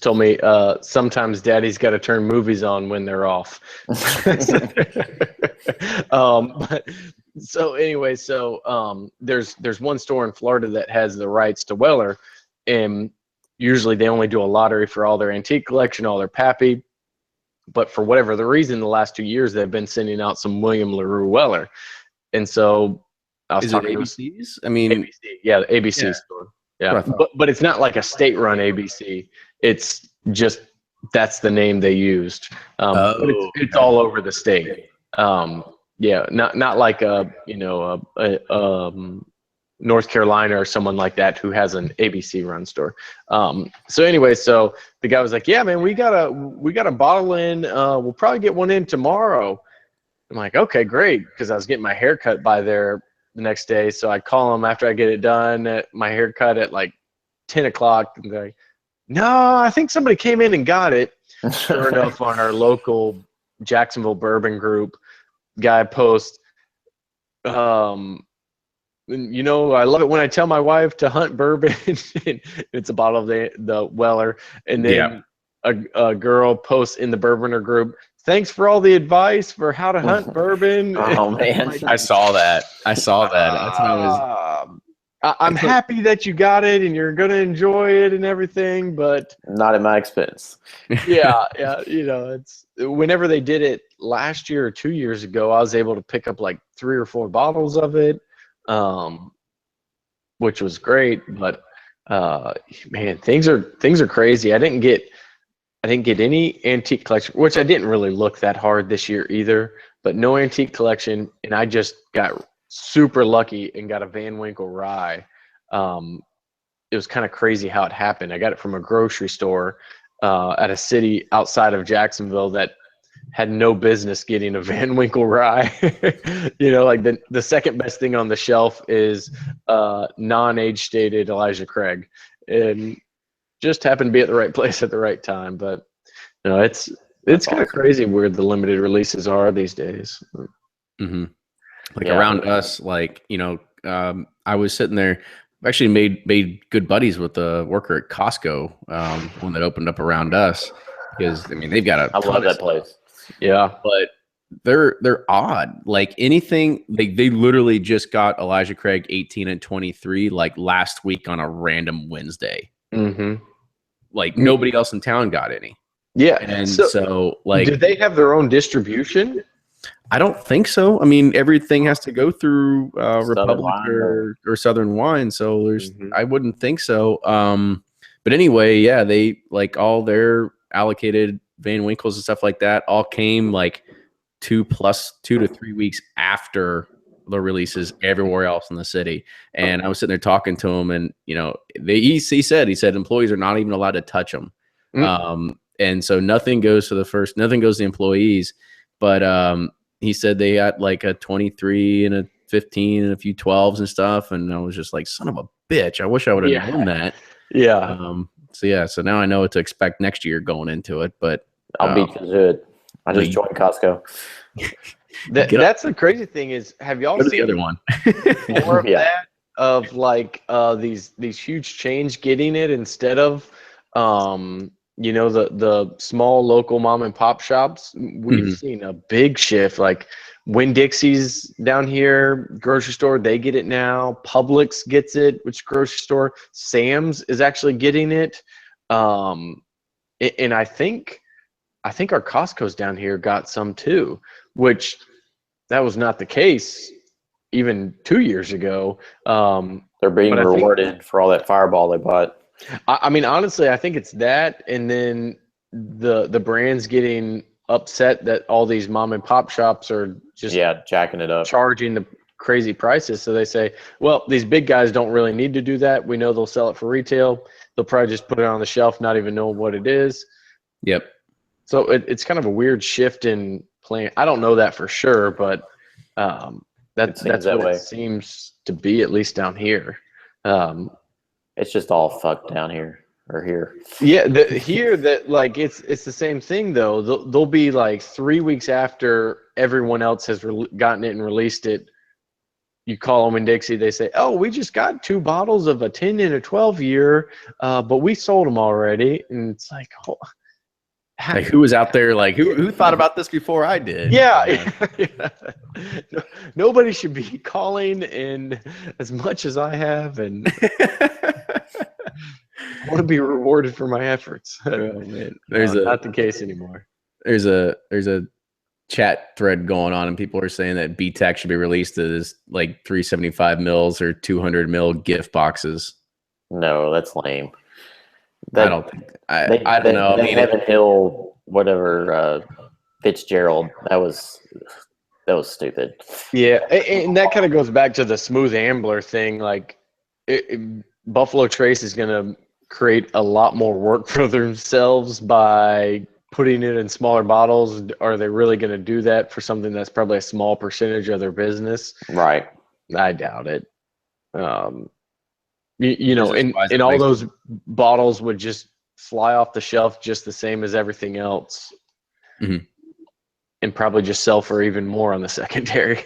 Told me sometimes daddy's got to turn movies on when they're off. But so anyway, there's one store in Florida that has the rights to Weller, and usually they only do a lottery for all their antique collection, all their pappy. But for whatever the reason, the last 2 years they've been sending out some William LaRue Weller, and so I was talking to ABCs. I mean, ABC, yeah, the ABC store. Yeah, but it's not like a state-run ABC. It's just that's the name they used. But it's all over the state. Yeah, not like a North Carolina or someone like that who has an ABC run store. So anyway, so the guy was like, "Yeah, man, we got a bottle in. We'll probably get one in tomorrow." I'm like, "Okay, great," because I was getting my hair cut by there the next day. So I call him after I get it done at my haircut at like 10 o'clock. And they're like, no, I think somebody came in and got it. Sure enough, on our local Jacksonville Bourbon group, guy posts, you know, I love it when I tell my wife to hunt bourbon. It's a bottle of the Weller. And then a girl posts in the Bourboner group, thanks for all the advice for how to hunt bourbon. Oh, man. I saw that. That's what I was. I'm happy that you got it and you're going to enjoy it and everything, but not at my expense. yeah. You know, it's whenever they did it last year or 2 years ago, I was able to pick up like 3 or 4 bottles of it, which was great. But man, things are crazy. I didn't get any antique collection, which I didn't really look that hard this year either, but no antique collection. And I just got super lucky and got a Van Winkle rye. It was kind of crazy how it happened. I got it from a grocery store at a city outside of Jacksonville that had no business getting a Van Winkle rye. You know, like the second best thing on the shelf is non-age stated Elijah Craig, and just happened to be at the right place at the right time. But you know, it's kind of crazy where the limited releases are these days. Mm-hmm. Like around us, like, you know, I was sitting there, actually made good buddies with the worker at Costco, one that opened up around us, because I mean they've got I love that place. Yeah, but they're odd. Like anything, they literally just got Elijah Craig 18 and 23 like last week on a random Wednesday. Mm-hmm. Like nobody else in town got any. Yeah, and so like, do they have their own distribution? I don't think so. I mean, everything has to go through Republic Wine, or Southern Wine, so there's Mhm. I wouldn't think so. But anyway, yeah, they like all their allocated Van Winkles and stuff like that all came like 2 to 3 weeks after the releases everywhere else in the city. And I was sitting there talking to him, and he said employees are not even allowed to touch them. And so nothing goes to the employees. But he said they got like a 23 and a 15 and a few 12s and stuff. And I was just like, son of a bitch. I wish I would have known that. Yeah. So now I know what to expect next year going into it. But I'll beat you to it. I just joined Costco. That's the crazy thing is, have y'all seen the other one? more of that of like these huge chains getting it instead of the small local mom and pop shops? We've seen a big shift. Like Winn-Dixie's down here, grocery store, they get it now. Publix gets it, which grocery store. Sam's is actually getting it. And I think our Costco's down here got some too, which that was not the case even 2 years ago. They're being rewarded for all that Fireball they bought. I mean, honestly, I think it's that, and then the brands getting upset that all these mom and pop shops are just jacking it up, charging the crazy prices. So they say, well, these big guys don't really need to do that. We know they'll sell it for retail. They'll probably just put it on the shelf, not even know what it is. Yep. So it's kind of a weird shift in plan. I don't know that for sure, but that's what it seems to be, at least down here. It's just all fucked down here or here. Yeah, it's the same thing though. They'll be like 3 weeks after everyone else has gotten it and released it. You call them in Dixie, they say, "Oh, we just got 2 bottles of a 10 and a 12 year, but we sold them already." And it's like, like who was out there? Like who thought about this before I did? Yeah. Nobody should be calling in as much as I have, and I want to be rewarded for my efforts. There's not the case anymore. There's a chat thread going on, and people are saying that BTAC should be released as like 375 mils or 200 mil gift boxes. No, that's lame. I don't think. I don't know. I mean, Heaven Hill, whatever, Fitzgerald. That was stupid. Yeah, and that kind of goes back to the Smooth Ambler thing. Like, Buffalo Trace is going to create a lot more work for themselves by putting it in smaller bottles. Are they really going to do that for something that's probably a small percentage of their business? Right. I doubt it. And all those bottles would just fly off the shelf just the same as everything else, and probably just sell for even more on the secondary.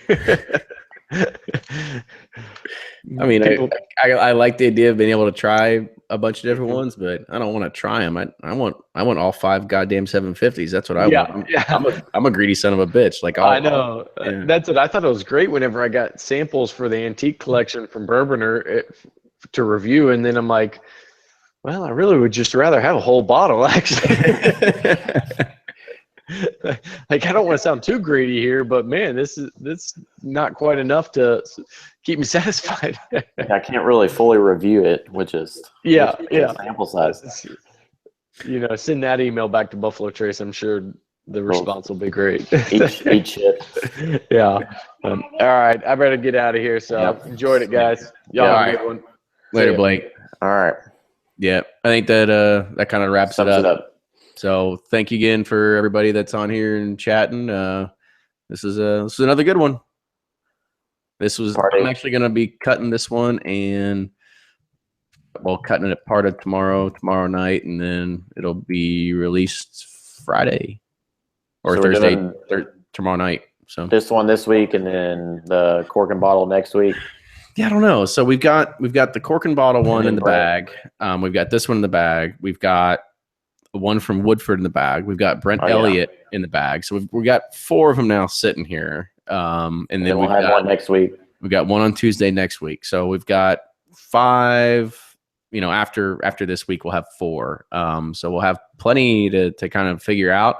I mean, I like the idea of being able to try a bunch of different ones, but I don't want to try them. I want all 5 goddamn 750s. That's what I want. I'm a greedy son of a bitch. Like I know. That's it. I thought it was great whenever I got samples for the antique collection from Bourboner to review, and then I'm like, well, I really would just rather have a whole bottle, actually. Like, I don't want to sound too greedy here, but man, this not quite enough to keep me satisfied. I can't really fully review it, which is sample size. Send that email back to Buffalo Trace. I'm sure the response will be great. Eat shit. Yeah. All right, I better get out of here. So enjoyed it, guys. Y'all have a good one. Later, Blake. All right. Yeah, I think that kind of wraps it up. So thank you again for everybody that's on here and chatting. This is another good one. I'm actually going to be cutting this one and cutting it part of tomorrow night, and then it'll be released Friday or Thursday tomorrow night. So this one this week, and then the cork and bottle next week. Yeah, I don't know. So we've got the cork and bottle one in the bag. We've got this one in the bag. We've got one from Woodford in the bag. We've got Brent Elliott in the bag. So we've got 4 of them now sitting here. And then we'll have one next week. We've got one on Tuesday next week. So we've got 5 after this week, we'll have 4. So we'll have plenty to kind of figure out.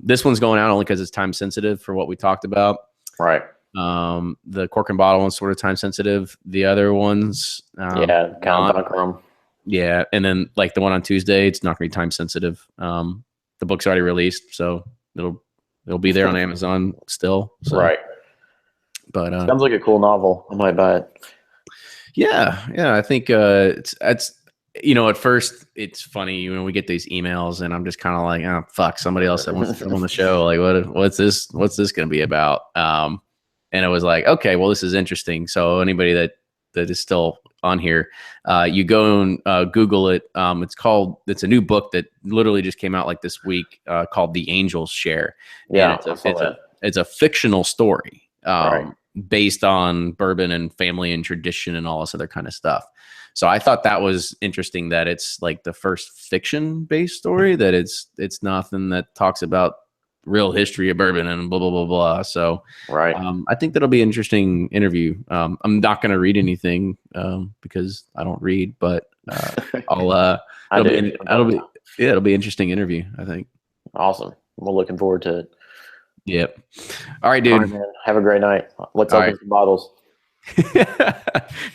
This one's going out only because it's time sensitive for what we talked about. Right. The cork and bottle one's sort of time sensitive. The other ones, kind of bunker them. Yeah, and then like the one on Tuesday, it's not gonna be time sensitive. The book's already released, so it'll be there on Amazon still. So. Right. But sounds like a cool novel. I might buy it. Yeah, I think it's at first it's funny when we get these emails and I'm just kind of like, oh fuck, somebody else that wants to come on the show. Like what's this going to be about? And it was like, okay, well this is interesting. So anybody that is still on here, you go and Google it. It's a new book that literally just came out like this week called The Angel's Share. Yeah, and it's a fictional story. Right. Based on bourbon and family and tradition and all this other kind of stuff. So I thought that was interesting that it's like the first fiction based story, that it's nothing that talks about real history of bourbon and blah, blah, blah, blah. So right. I think that'll be an interesting interview. I'm not going to read anything because I don't read, but it'll be interesting interview, I think. Awesome. We're looking forward to it. Yep. All right, dude. All right, man. Have a great night. Let's open some bottles.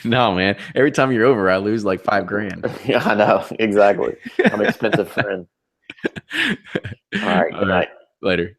No, man. Every time you're over, I lose like $5,000. Yeah, I know. Exactly. I'm an expensive friend. All right. Good night. Later.